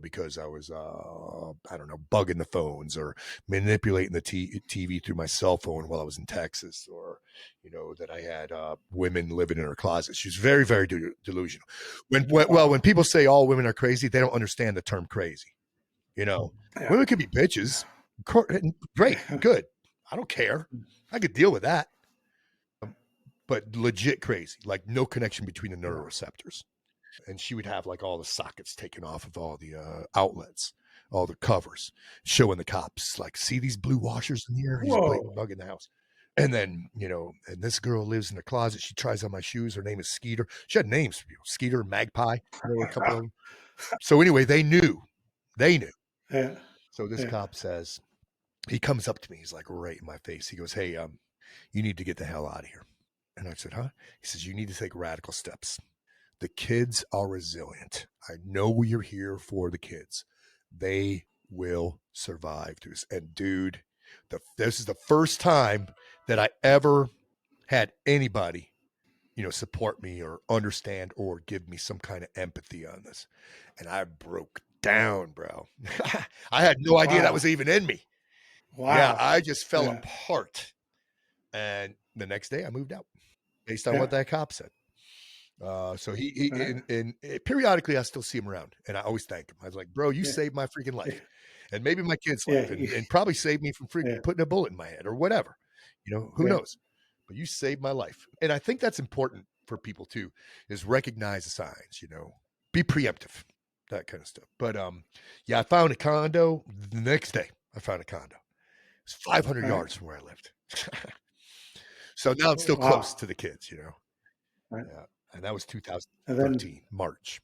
because I was, I don't know, bugging the phones or manipulating the TV through my cell phone while I was in Texas, or, that I had women living in her closet. She was very, very delusional. When people say all women are crazy, they don't understand the term crazy. Women can be bitches, Great, good. I don't care. I could deal with that. But legit crazy, like no connection between the neuroreceptors. And she would have like all the sockets taken off of all the outlets, all the covers, showing the cops, like, see these blue washers in here? He's blatant Whoa. bugging the house. And then, and this girl lives in the closet. She tries on my shoes. Her name is Skeeter. She had names, Skeeter, Magpie. There were a couple of them. So anyway, they knew. Yeah. So this cop says, he comes up to me. He's like right in my face. He goes, hey, you need to get the hell out of here. And I said, huh? He says, you need to take radical steps. The kids are resilient. I know you're here for the kids. They will survive this. And dude, this is the first time that I ever had anybody, support me or understand or give me some kind of empathy on this. And I broke down, bro. I had no idea that was even in me. Wow. Yeah, I just fell apart. And the next day I moved out based on what that cop said. So he and periodically I still see him around, and I always thank him. I was like, bro, you saved my freaking life, and maybe my kid's life, and probably saved me from freaking putting a bullet in my head or whatever. Who knows? But you saved my life, and I think that's important for people too, is recognize the signs. Be preemptive, that kind of stuff. But I found a condo the next day. I found a condo. It's 500 yards from where I lived. So now I'm still close to the kids. Right. Yeah. And that was 2013, March.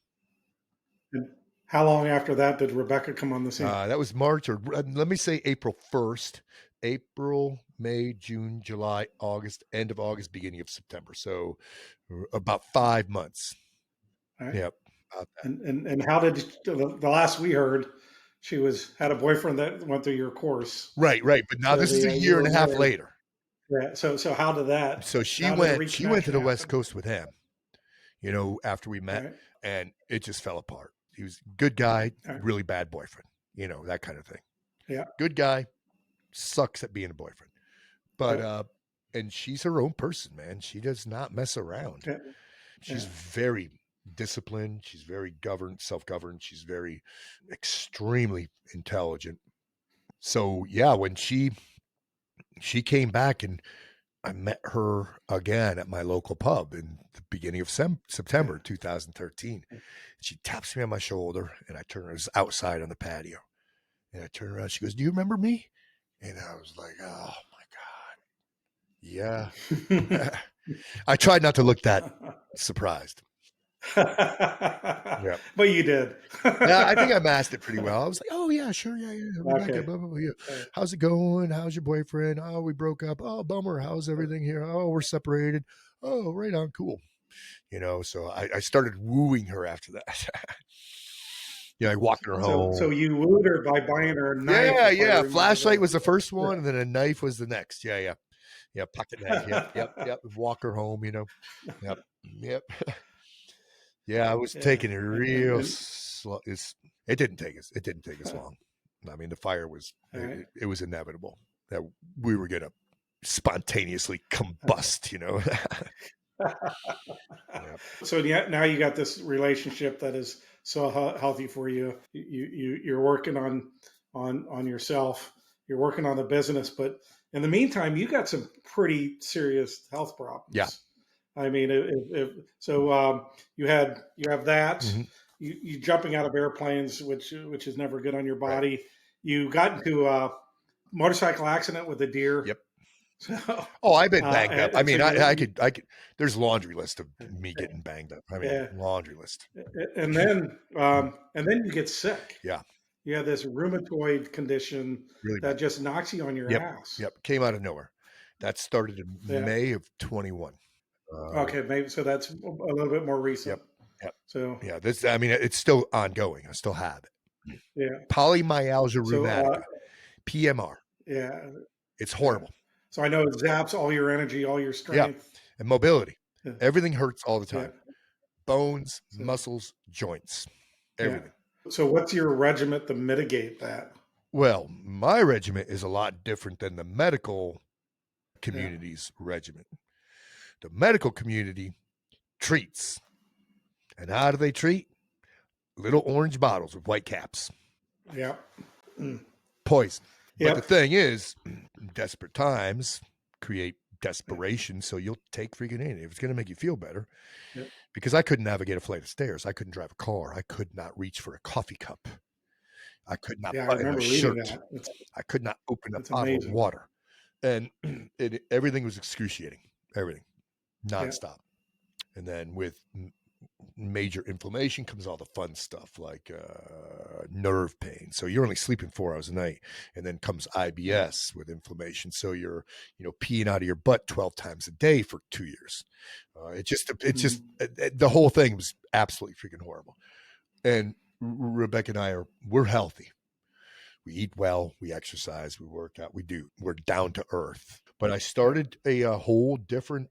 And how long after that did Rebecca come on the scene? That was March, or let me say April 1st. April, May, June, July, August, end of August, beginning of September. So about 5 months. Right. Yep. And how did the last we heard, she had a boyfriend that went through your course. Right. But now this is a year and a half later. Yeah. So how did that? So she went to the West Coast with him, after we met, and it just fell apart. He was a good guy, really bad boyfriend, that kind of thing. Yeah. Good guy, sucks at being a boyfriend. But and she's her own person, man. She does not mess around. Yeah. She's very disciplined. She's very self-governed. She's very extremely intelligent. So yeah, when she came back, and I met her again at my local pub in the beginning of September 2013. She taps me on my shoulder, and I turn around. It was outside on the patio. And I turn around. She goes, do you remember me? And I was like, oh, my God. Yeah. I tried not to look that surprised. Yeah. But you did. Yeah, I think I masked it pretty well. I was like, oh, yeah, sure. Yeah. Rebecca, blah, blah, blah, yeah. How's it going? How's your boyfriend? Oh, we broke up. Oh, bummer. How's everything here? Oh, we're separated. Oh, right on. Cool. So I started wooing her after that. I walked her home. So you wooed her by buying her a knife. Yeah. Flashlight was the first one, and then a knife was the next. Yeah. Pocket knife. Yep. Walk her home. Yep. Yeah, I was taking it real slow. It didn't take us long. I mean, the fire was it was inevitable that we were gonna spontaneously combust. Yep. So now you got this relationship that is so healthy for you. You're working on yourself. You're working on the business, but in the meantime, you got some pretty serious health problems. Yeah. I mean, you have that. Mm-hmm. You jumping out of airplanes, which is never good on your body. Right. You got into a motorcycle accident with a deer. Yep. So, I've been banged up. I mean, I could. There's a laundry list of me getting banged up. I mean, laundry list. And then you get sick. Yeah. You have this rheumatoid condition really that just knocks you on your ass. Yep. Came out of nowhere. That started in May of 21. Okay, maybe so. That's a little bit more recent. Yep. So it's still ongoing. I still have it. Yeah. Polymyalgia rheumatica, PMR. Yeah. It's horrible. So I know it zaps all your energy, all your strength. Yeah. And mobility. Yeah. Everything hurts all the time. Yeah. Bones, muscles, joints, everything. Yeah. So what's your regimen to mitigate that? Well, my regimen is a lot different than the medical community's regimen. The medical community treats. And how do they treat? Little orange bottles with white caps. Yeah. Poison. But the Yep. thing is, desperate times create desperation. So you'll take freaking anything if it's going to make you feel better. Yep. Because I couldn't navigate a flight of stairs. I couldn't drive a car. I could not reach for a coffee cup. I could not Yeah, I button a remember reading shirt. that. I could not open a It's bottle of amazing. water. And everything was excruciating. Everything. Yeah. Nonstop. And then with major inflammation comes all the fun stuff like nerve pain. So you're only sleeping 4 hours a night. And then comes IBS with inflammation. So you're, peeing out of your butt 12 times a day for 2 years. The whole thing was absolutely freaking horrible. And Rebecca and we're healthy. We eat well, we exercise, we work out, we're down to earth. But I started a whole different,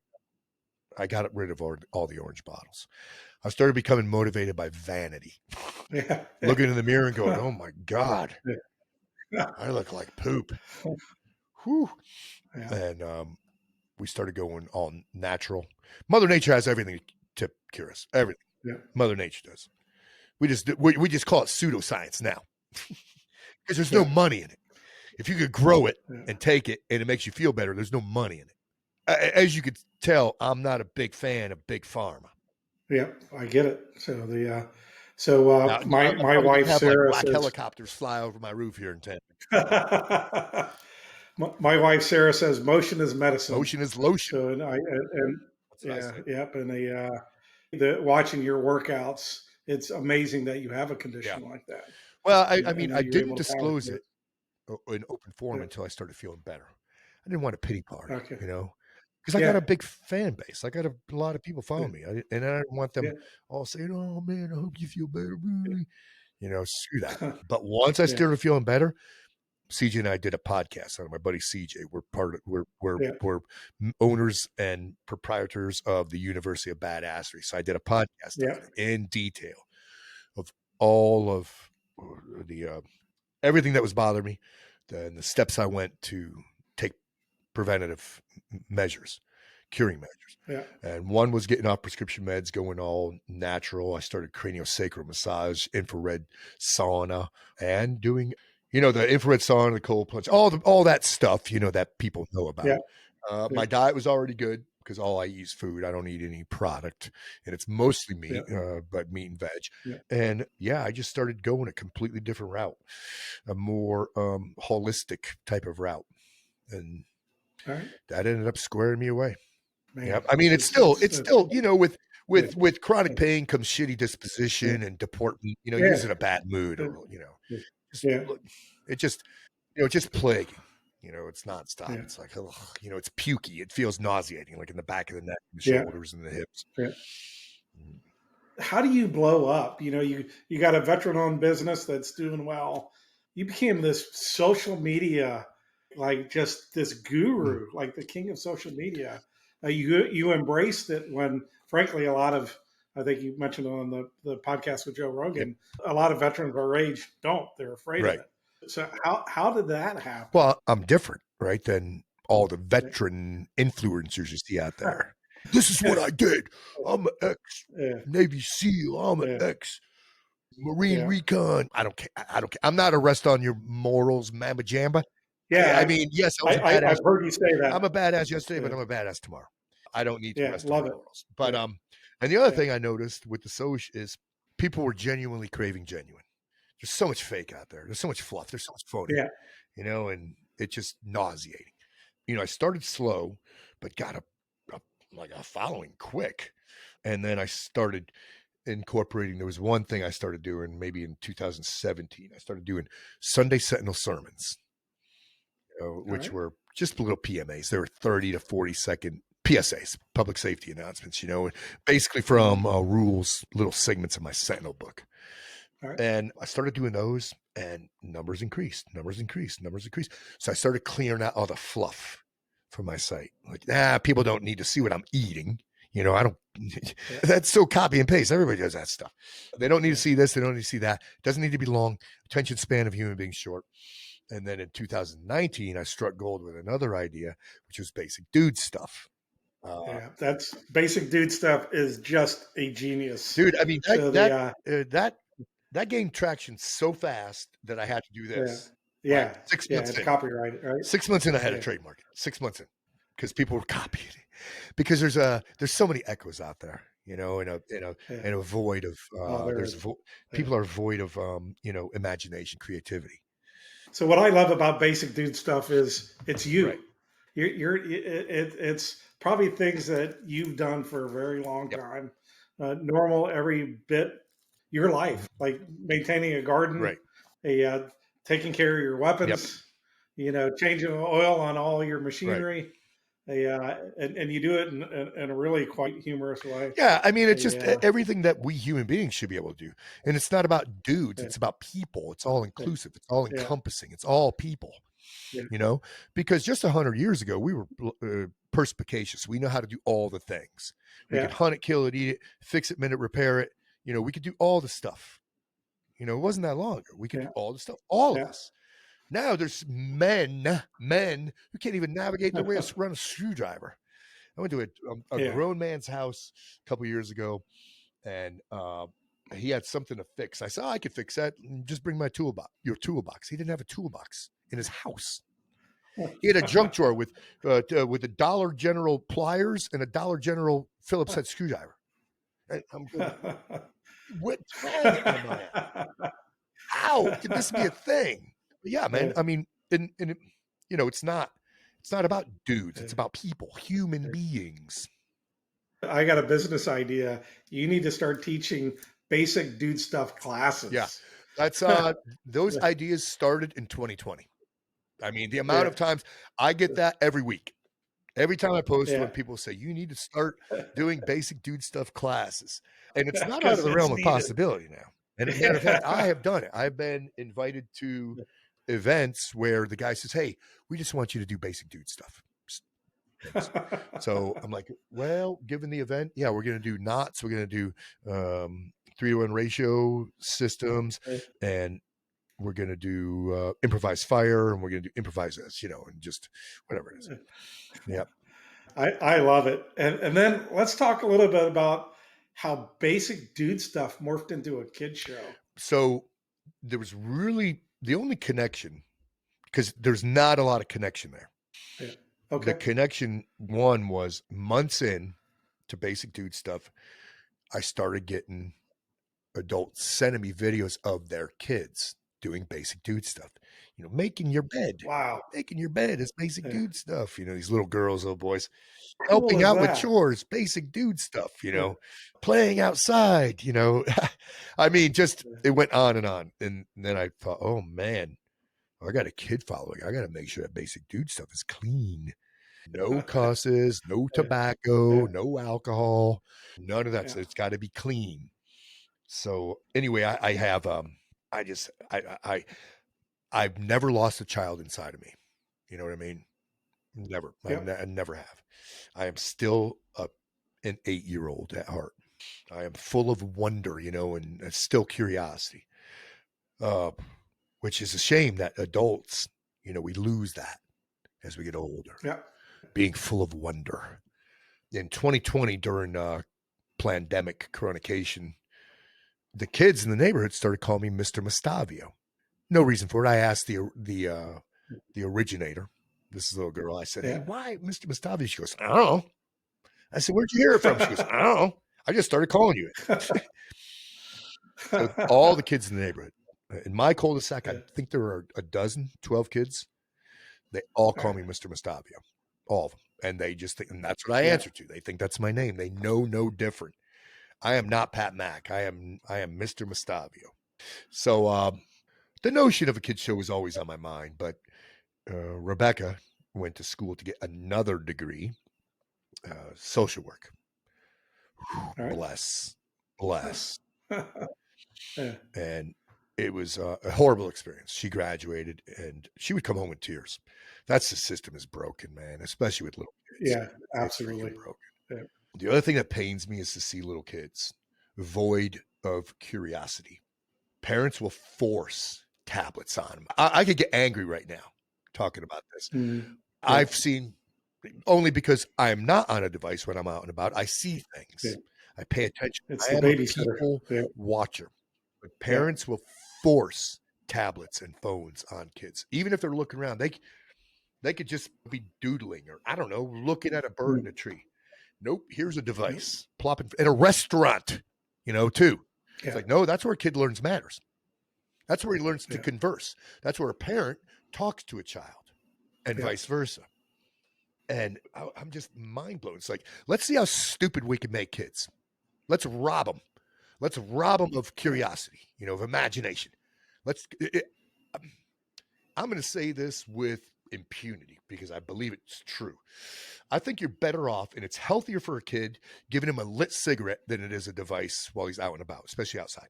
I got rid of all the orange bottles. I started becoming motivated by vanity. Yeah. Looking in the mirror and going, oh my God, I look like poop. Whew. Yeah. And we started going all natural. Mother Nature has everything to cure us. Everything. Yeah. Mother Nature does. We just call it pseudoscience now. Because there's no money in it. If you could grow it and take it and it makes you feel better, there's no money in it. As you could tell, I'm not a big fan of big pharma. Yeah, I get it. So my wife have Sarah black says helicopters fly over my roof here in Tampa. my wife Sarah says motion is medicine. Motion is lotion. So the watching your workouts, it's amazing that you have a condition like that. Well, I didn't disclose it in open forum until I started feeling better. I didn't want a pity party, because I got a big fan base. I got a lot of people following me, and I didn't want them all saying, "Oh man, I hope you feel better." Screw that. But once I started feeling better, CJ and I did a podcast on it. My buddy CJ. We're owners and proprietors of the University of Badassery. So I did a podcast in detail of all of the everything that was bothering me, and the steps I went to take preventative measures, curing measures. Yeah. And one was getting off prescription meds, going all natural. I started craniosacral massage, infrared sauna, and doing, the infrared sauna, the cold plunge, all that stuff, that people know about. Yeah. My diet was already good because all I eat is food. I don't eat any product, and it's mostly meat, but meat and veg. Yeah. And I just started going a completely different route, a more holistic type of route. And that ended up squaring me away. Yeah, I mean, it's still, with chronic pain comes shitty disposition and deportment. You're in a bad mood, or it's just plaguing. It's nonstop. Yeah. It's like, it's pukey. It feels nauseating, like in the back of the neck, and the shoulders, and the hips. Yeah. How do you blow up? You got a veteran-owned business that's doing well. You became this social media, like just this guru, like the king of social media. You embraced it when, frankly, a lot of, I think you mentioned on the podcast with Joe Rogan, a lot of veterans our age don't. They're afraid of it. So how did that happen? Well, I'm different, right, than all the veteran influencers you see out there. This is what I did. I'm an ex-Navy SEAL. I'm an ex-Marine Recon. I don't care. I'm not a rest on your morals, mamba jamba. Yeah, I mean, yes, I've heard you say that. I'm a badass yesterday, but I'm a badass tomorrow. I don't need to rest on my morals. But and the other thing I noticed with the Soch is people were genuinely craving genuine. There's so much fake out there. There's so much fluff. There's so much phony. And it's just nauseating. I started slow, but got a following quick. And then I started incorporating, there was one thing I started doing maybe in 2017. I started doing Sunday Sentinel sermons, which were just little PMAs. They were 30 to 40 second PSAs, public safety announcements, basically from rules, little segments of my Sentinel book. And I started doing those, and numbers increased. So I started clearing out all the fluff from my site. Like, people don't need to see what I'm eating. I don't, that's so copy and paste. Everybody does that stuff. They don't need to see this. They don't need to see that. It doesn't need to be long. Attention span of human beings short. And then in 2019, I struck gold with another idea, which was basic dude stuff. That's basic dude stuff is just a genius. Dude, I mean, that gained traction so fast that I had to do this. Yeah. 6 Yeah. months And in. copyright, right? 6 months in, I had to Yeah. trademark it. 6 months in, because people were copying it. Because there's so many echoes out there, in Yeah. a void of Oh, there is. Yeah. people are void of imagination, creativity. So what I love about basic dude stuff is it's you. Right. It's probably things that you've done for a very long Yep. time. Normal every bit your life, like maintaining a garden, Right. taking care of your Yep. weapons, changing the oil on all your Right. machinery, and you do it in a really quite humorous way. Yeah, I mean, it's just Yeah, everything that we human beings should be able to do. And it's not about dudes, yeah, it's about people. It's all yeah, inclusive, it's all yeah, encompassing, it's all people, yeah, you know? Because just 100 years ago, we were perspicacious. We know how to do all the things. We yeah, could hunt it, kill it, eat it, fix it, mend it, repair it. We could do all the stuff. It wasn't that long ago. We could yeah, do all the stuff, all of yeah. us. Now there's men who can't even navigate their way around a screwdriver. I went to a Yeah. grown man's house a couple years ago, and he had something to fix. I said, I could fix that. Just bring your toolbox. He didn't have a toolbox in his house. He had a junk drawer with a Dollar General pliers and a Dollar General Phillips head screwdriver. And I'm going, what planet am I on? How could this be a thing? But yeah, man. I mean, it's not about dudes. It's about people, human beings. I got a business idea. You need to start teaching basic dude stuff classes. Yeah, that's those ideas started in 2020. I mean, the amount of times I get that every week. Every time I post one, people say, you need to start doing basic dude stuff classes. And it's not out of the realm of possibility now. And as a matter of fact, I have done it. I've been invited to events where the guy says, hey, we just want you to do basic dude stuff. So I'm like, well, given the event, yeah, we're going to do knots. We're going to do 3-to-1 ratio systems, and we're going to do improvised fire, and we're going to do improvise this, and just whatever it is. Yep. I love it. And then let's talk a little bit about how basic dude stuff morphed into a kid show. So there was really the only connection, because there's not a lot of connection there. Yeah. Okay. The connection one was months in to basic dude stuff. I started getting adults sending me videos of their kids doing basic dude stuff. Making your bed. Wow. Making your bed is basic dude stuff. These little girls, little boys, Cool helping out with chores, basic dude stuff, playing outside, I mean, just it went on. And then I thought, oh man, I got a kid following. I got to make sure that basic dude stuff is clean. No cusses, no tobacco, no alcohol, none of that. So it's got to be clean. So anyway, I have, I've never lost a child inside of me. You know what I mean? Never. I never have. I am still an 8-year-old at heart. I am full of wonder, and still curiosity. Which is a shame that adults, we lose that as we get older. Yeah. Being full of wonder. In 2020, during pandemic coronation, the kids in the neighborhood started calling me Mr. Mustavio. No reason for it. I asked the originator, this little girl. I said, hey, why Mr. Mustavio? She goes, I don't know. I said, where'd you hear it from? She goes, I don't know. I just started calling you it. So all the kids in the neighborhood. In my cul-de-sac, I think there are 12 kids. They all call me Mr. Mustavio. All of them. And they just think, and that's what I answer to. They think that's my name. They know no different. I am not Pat Mac. I am Mr. Mustavio. So the notion of a kid's show was always on my mind, but Rebecca went to school to get another degree, social work. Bless. And it was a horrible experience. She graduated and she would come home in tears. That's the system is broken, man, especially with little kids. Yeah, absolutely. Broken. Yeah. The other thing that pains me is to see little kids void of curiosity. Parents will force tablets on them. I could get angry right now talking about this. Mm-hmm. I've seen, only because I am not on a device when I'm out and about, I see things. Yeah. I pay attention. It's I the am babysitter. a people watcher. But parents will force tablets and phones on kids. Even if they're looking around, they could just be doodling or I don't know, looking at a bird in a tree. Nope, here's a device. Plopping at a restaurant, too. It's Yeah. like, no, that's where a kid learns manners. That's where he learns to Yeah. converse. That's where a parent talks to a child and Yeah. vice versa. And I'm just mind blown. It's like, let's see how stupid we can make kids. Let's rob them. Let's rob them of curiosity, of imagination. I'm going to say this with impunity because I believe it's true. I think you're better off, and it's healthier for a kid giving him a lit cigarette than it is a device while he's out and about, especially outside.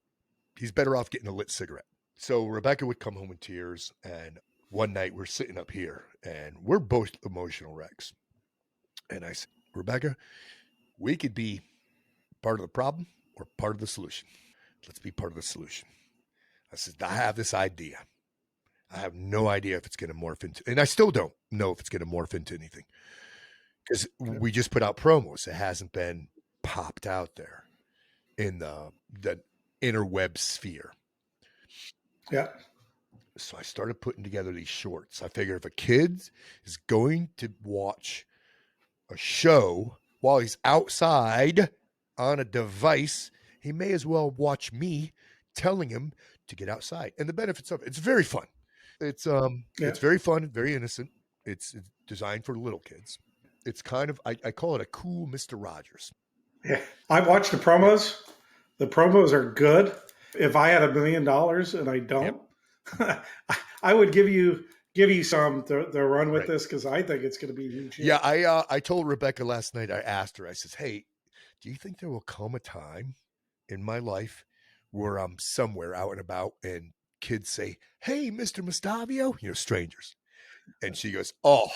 He's better off getting a lit cigarette. So Rebecca would come home in tears, and one night we're sitting up here, and we're both emotional wrecks. And I said, Rebecca, we could be part of the problem or part of the solution. Let's be part of the solution. I said, I have this idea. I have no idea if it's going to morph into, and I still don't know if it's going to morph into anything because we just put out promos. It hasn't been popped out there in the interweb sphere. Yeah. So I started putting together these shorts. I figured if a kid is going to watch a show while he's outside on a device, he may as well watch me telling him to get outside. And the benefits of it's very fun. It's very fun, very innocent. It's designed for little kids. It's kind of I call it a cool Mr. Rogers. Yeah. I watched the promos. The promos are good. If I had $1 million and I don't, I would give you some to run with this because I think it's going to be huge. Yeah, I told Rebecca last night. I asked her. I says, "Hey, do you think there will come a time in my life where I'm somewhere out and about and kids say, 'Hey, Mr. Mustavio,' strangers," and she goes, "Oh,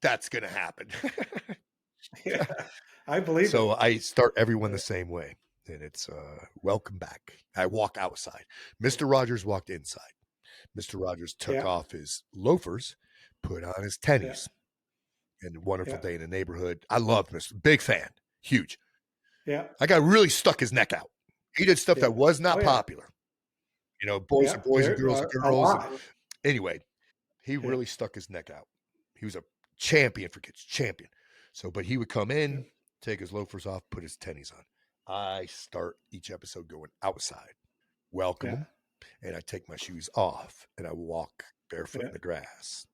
that's gonna happen." Yeah, I believe So it. I start everyone the same way, and it's welcome back. I walk outside. Mr. Rogers walked inside. Mr. Rogers took off his loafers, put on his tennies, and a wonderful day in the neighborhood. I loved Mr. Big fan, huge. Yeah. I got really stuck his neck out. He did stuff that was not popular. Boys are boys and girls are girls. And anyway, he really stuck his neck out. He was a champion for kids, champion. So, but he would come in, take his loafers off, put his tennies on. I start each episode going outside, welcome him, and I take my shoes off and I walk barefoot in the grass.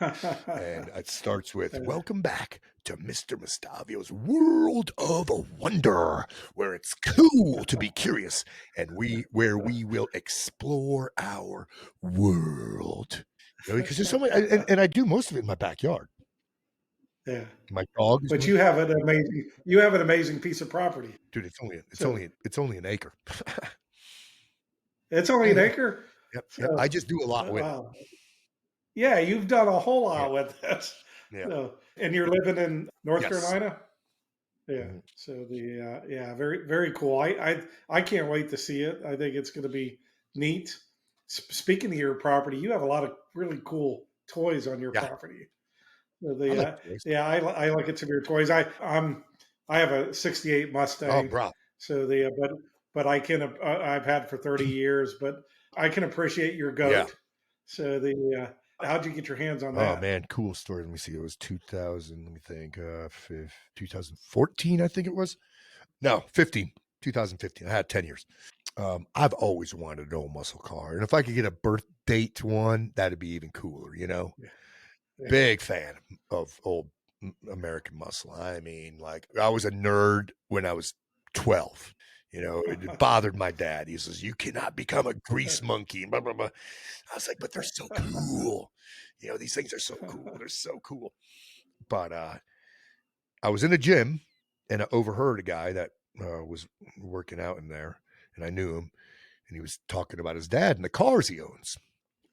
And it starts with welcome back to Mr. Mustavio's world of wonder, where it's cool to be curious and where we will explore our world. Because there's so many, and I do most of it in my backyard. Yeah, my dog. But you have an amazing piece of property, dude. It's only an acre. It's only an acre. Yep. I just do a lot with it. Yeah, you've done a whole lot with this. Yeah. So, and you're living in North Yes. Carolina. Yeah. Mhm. So very very cool. I can't wait to see it. I think it's going to be neat. Speaking of your property, you have a lot of really cool toys on your property. So I look at some of your toys. I have a '68 Mustang. Oh, bro. So but I've had for 30 years, but I can appreciate your goat. Yeah. So how'd you get your hands on that? Oh man, cool story. Let me see. It was 2000. Let me think. 2014, I think it was. No, 15. 2015. I had 10 years. I've always wanted an old muscle car, and if I could get a birth date one, that'd be even cooler. Yeah. Big fan of old American muscle. I mean, like I was a nerd when I was 12. It bothered my dad. He says, "You cannot become a grease monkey." Blah, blah, blah. I was like, "But they're so cool. These things are so cool. They're so cool." But I was in a gym and I overheard a guy that was working out in there, and I knew him, and he was talking about his dad and the cars he owns.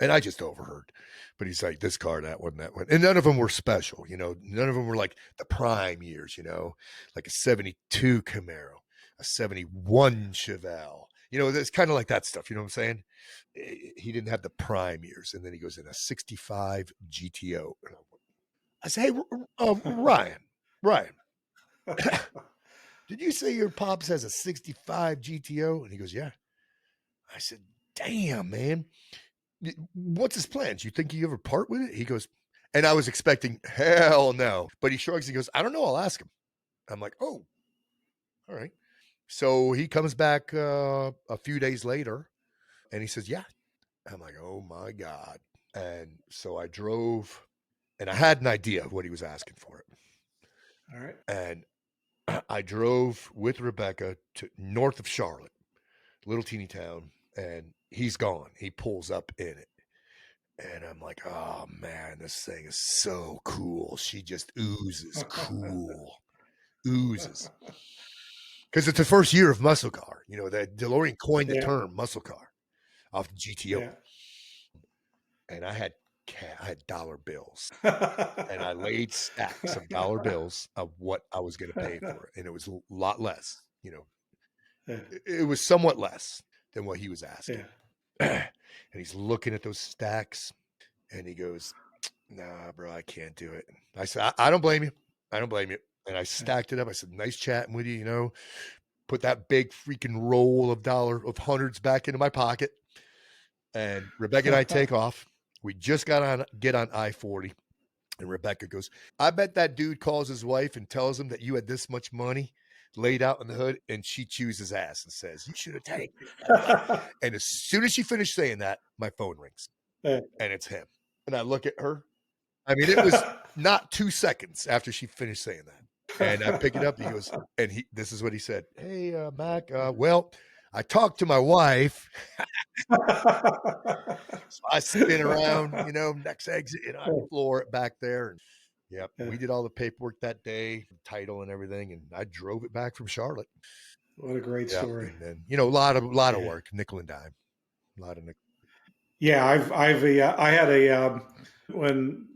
And I just overheard, but he's like, this car, that one, that one. And none of them were special, none of them were like the prime years, like a 72 Camaro, a 71 Chevelle, it's kind of like that stuff. You know what I'm saying? He didn't have the prime years. And then he goes in a 65 GTO. I say, hey, Ryan, did you say your pops has a 65 GTO? And he goes, yeah. I said, damn, man. What's his plans? You think you ever part with it? He goes, and I was expecting, hell no. But he shrugs. He goes, I don't know. I'll ask him. I'm like, oh, all right. So he comes back a few days later and he says, yeah. I'm like, oh my God. And so I drove and I had an idea of what he was asking for it. All right. And I drove with Rebecca to north of Charlotte, little teeny town, and he's gone. He pulls up in it. And I'm like, oh man, this thing is so cool. She just oozes cool. Oozes. Because it's the first year of muscle car. You know, that DeLorean coined the term muscle car off the GTO. Yeah. And I had dollar bills. And I laid stacks of dollar bills of what I was going to pay for it. And it was a lot less, you know. Yeah. It was somewhat less than what he was asking. Yeah. And he's looking at those stacks and he goes, nah, bro, I can't do it. I said, I don't blame you. I don't blame you. And I stacked it up. I said, nice chatting with you, you know, put that big freaking roll of hundreds back into my pocket. And Rebecca and I take off. We just get on I-40. And Rebecca goes, I bet that dude calls his wife and tells him that you had this much money laid out in the hood, and she chews his ass and says, you should have taken it. And as soon as she finished saying that, my phone rings. And it's him. And I look at her. I mean, it was not 2 seconds after she finished saying that. And I pick it up. He goes, and this is what he said. Hey, Mac, well, I talked to my wife. So I spin around, you know, next exit, and I floor it back there. And we did all the paperwork that day, title and everything, and I drove it back from Charlotte. What a great story. And then, you know, a lot of work, nickel and dime, a lot of nickel. Yeah, I had when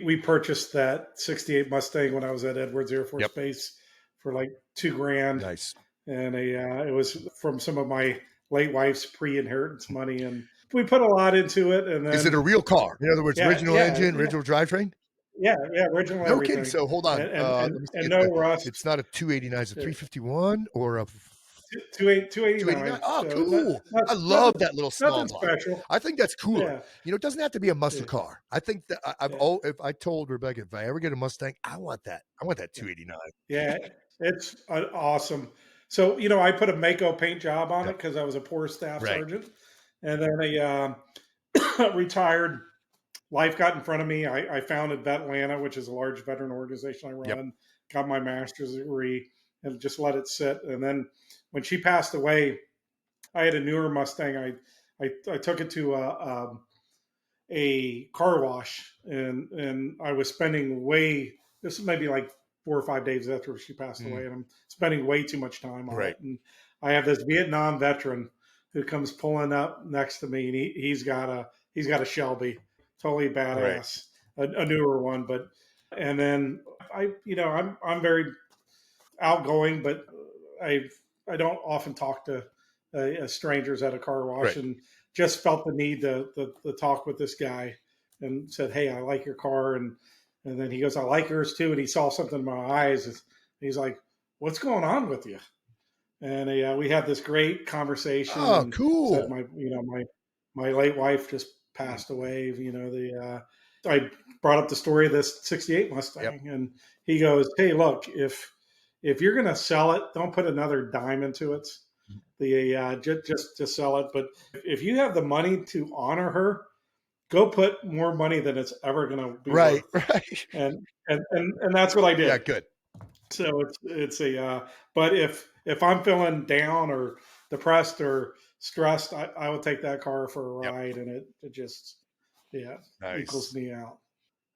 we purchased that '68 Mustang when I was at Edwards Air Force Base for like $2,000. Nice. And it was from some of my late wife's pre-inheritance money, and we put a lot into it. And then, is it a real car? In other words, original engine, original drivetrain? Yeah, original. No kidding. So hold on, and no rust. It's not a 289, it's a 351 or a 289. Oh, so cool! I love that little small nothing special. I think that's cool. Yeah. You know, it doesn't have to be a muscle car. I think that if I told Rebecca, if I ever get a Mustang, I want that 289. Yeah, it's awesome. So, you know, I put a Mako paint job on it because I was a poor staff sergeant. And then a retired, life got in front of me. I founded Vetlanta, which is a large veteran organization I run, got my master's degree, and just let it sit. And then when she passed away, I had a newer Mustang. I took it to a car wash, and I was spending this is maybe like 4 or 5 days after she passed away, and I'm spending way too much time on it. And I have this Vietnam veteran who comes pulling up next to me, and he's got a Shelby, totally badass, a newer one. But and then I'm very outgoing, but I don't often talk to strangers at a car wash, and just felt the need to talk with this guy, and said, hey, I like your car, and then he goes, I like yours too. And he saw something in my eyes. And he's like, what's going on with you? And we had this great conversation. Oh, cool. Said my late wife just passed away. You know, I brought up the story of this '68 Mustang, and he goes, hey, look, if you're going to sell it, don't put another dime into it. Just to sell it. But if you have the money to honor her, go put more money than it's ever going to be worth. Right. And that's what I did. Yeah, good. So it's but if I'm feeling down or depressed or stressed, I will take that car for a ride, and it just equals me out.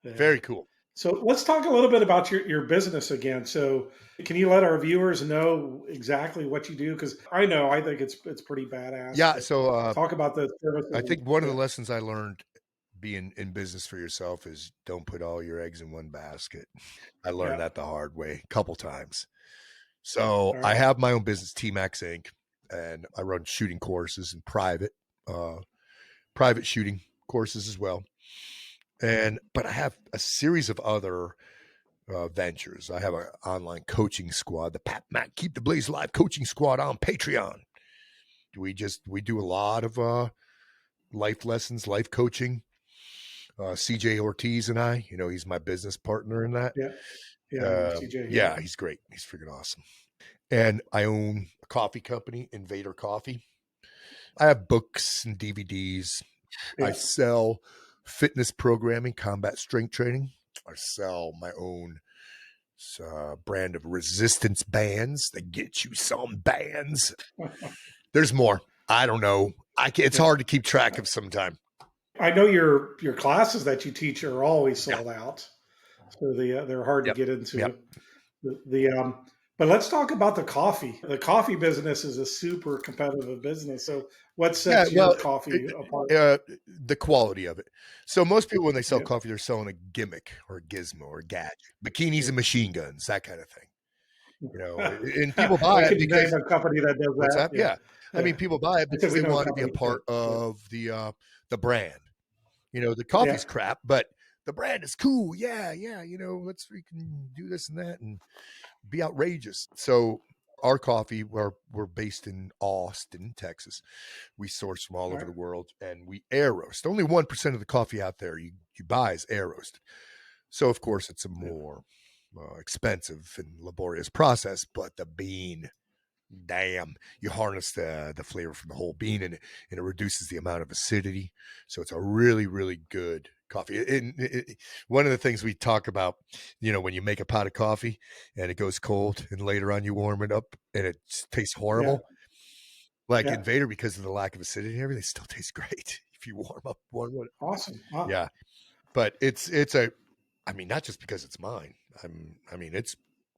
Yeah. Very cool. So let's talk a little bit about your business again. So can you let our viewers know exactly what you do? Because I think it's pretty badass. Yeah. So talk about the services. I think one of the lessons I learned being in business for yourself is don't put all your eggs in one basket. I learned that the hard way a couple times. So I have my own business, T-Max Inc., and I run shooting courses and private shooting courses as well. But I have a series of other ventures. I have an online coaching squad, the Pat Mac Keep the Blaze Alive coaching squad on Patreon. we do a lot of life lessons, life coaching. CJ Ortiz and I, he's my business partner in that. Yeah. Yeah. I know CJ. Yeah. Yeah, he's great. He's freaking awesome. And I own a coffee company, Invader Coffee. I have books and DVDs. I Yeah. sell fitness programming, combat strength training. I sell my own brand of resistance bands that get you some bands. There's more. I don't know. It's hard to keep track of sometime. I know your classes that you teach are always sold Yeah. out, so they're hard Yep. to get into. Yep. But let's talk about the coffee. The coffee business is a super competitive business. So what sets your coffee apart? The quality of it. So most people, when they sell Yeah. coffee, they're selling a gimmick or a gizmo or a gadget, bikinis and machine guns, that kind of thing. And people buy it because name a company that does what's that. that? Yeah. I mean, people buy it because they want to be a part of the brand. The coffee's crap, but the brand is cool. Yeah. We can do this and that and be outrageous. So our coffee, we're based in Austin, Texas. We source from all over the world, and we air roast. Only 1% of the coffee out there you buy is air roasted. So of course it's a more expensive and laborious process, but the bean, damn, you harness the flavor from the whole bean, and it reduces the amount of acidity. So it's a really, really good coffee. And one of the things we talk about, when you make a pot of coffee and it goes cold and later on you warm it up and it tastes horrible, like Invader, because of the lack of acidity and everything, still tastes great if you warm it. Awesome. Wow. Yeah. But it's not just because it's mine.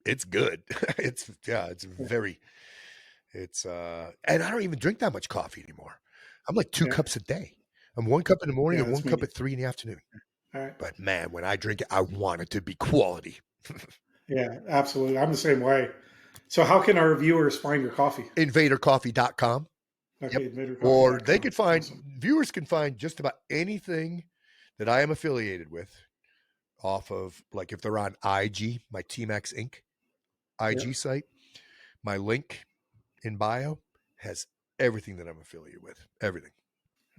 It's good. It's very, and I don't even drink that much coffee anymore. I'm like 2 cups a day. I'm 1 cup in the morning and 1 cup at 3 in the afternoon. All right. But man, when I drink it, I want it to be quality. Yeah, absolutely. I'm the same way. So how can our viewers find your coffee? Invadercoffee.com. Okay, yep. Or they could find, viewers can find just about anything that I am affiliated with off of, like if they're on IG, my T-Max Inc. IG site, my link in bio has everything that I'm affiliated with. Everything.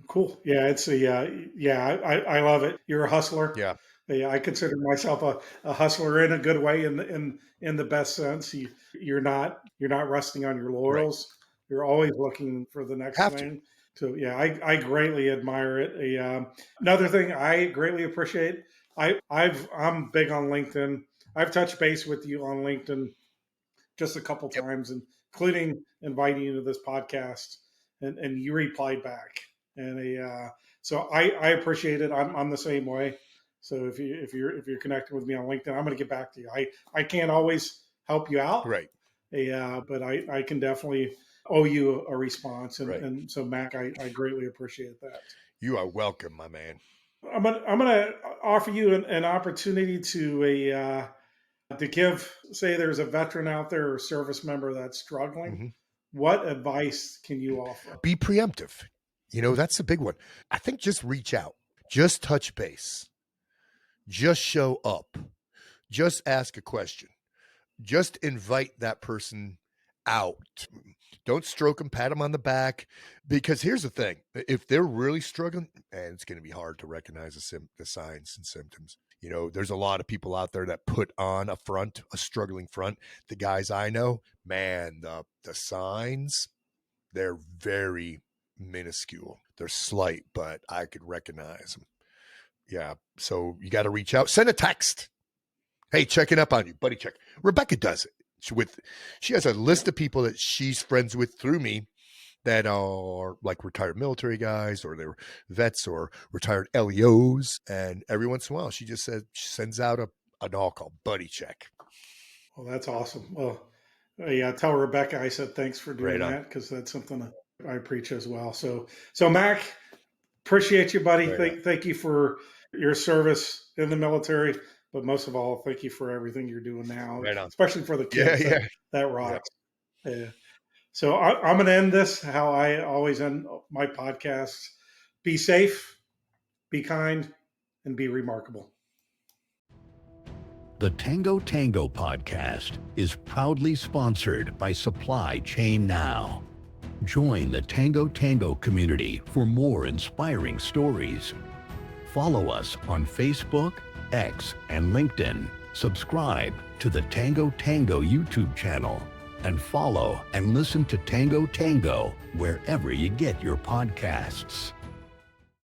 Cool. Yeah, it's I love it. You're a hustler. Yeah. Yeah, I consider myself a hustler in a good way, in the best sense. You're not resting on your laurels. Right. You're always looking for the next thing. So yeah, I greatly admire it. Another thing I greatly appreciate. I'm big on LinkedIn. I've touched base with you on LinkedIn just a couple times, including inviting you to this podcast, and you replied back. And so I appreciate it. I'm the same way. So if you're connecting with me on LinkedIn, I'm going to get back to you. I can't always help you out, right? But I can definitely owe you a response, and so Mac, I greatly appreciate that. You are welcome, my man. I'm gonna offer you an opportunity to give. Say there's a veteran out there or service member that's struggling. Mm-hmm. What advice can you offer? Be preemptive. That's the big one. I think just reach out, just touch base, just show up, just ask a question, just invite that person out. Don't stroke them, pat them on the back, because here's the thing. If they're really struggling, and it's going to be hard to recognize the signs and symptoms. There's a lot of people out there that put on a front, a struggling front. The guys I know, man, the signs, they're very minuscule. They're slight, but I could recognize them. Yeah. So you got to reach out, send a text. Hey, checking up on you, buddy. Check. Rebecca does it. She has a list of people that she's friends with through me that are like retired military guys, or they're vets or retired LEOs. And every once in a while, she sends out a doll called Buddy Check. Well, that's awesome. Well, yeah, tell Rebecca I said thanks for doing that, because that's something that I preach as well. So Mac, appreciate you, buddy. Thank you for your service in the military. But most of all, thank you for everything you're doing now, especially for the kids. That rocks. Yeah. So I'm going to end this how I always end my podcasts. Be safe, be kind, and be remarkable. The Tango Tango podcast is proudly sponsored by Supply Chain Now. Join the Tango Tango community for more inspiring stories. Follow us on Facebook, X, and LinkedIn. Subscribe to the Tango Tango YouTube channel and follow and listen to Tango Tango wherever you get your podcasts.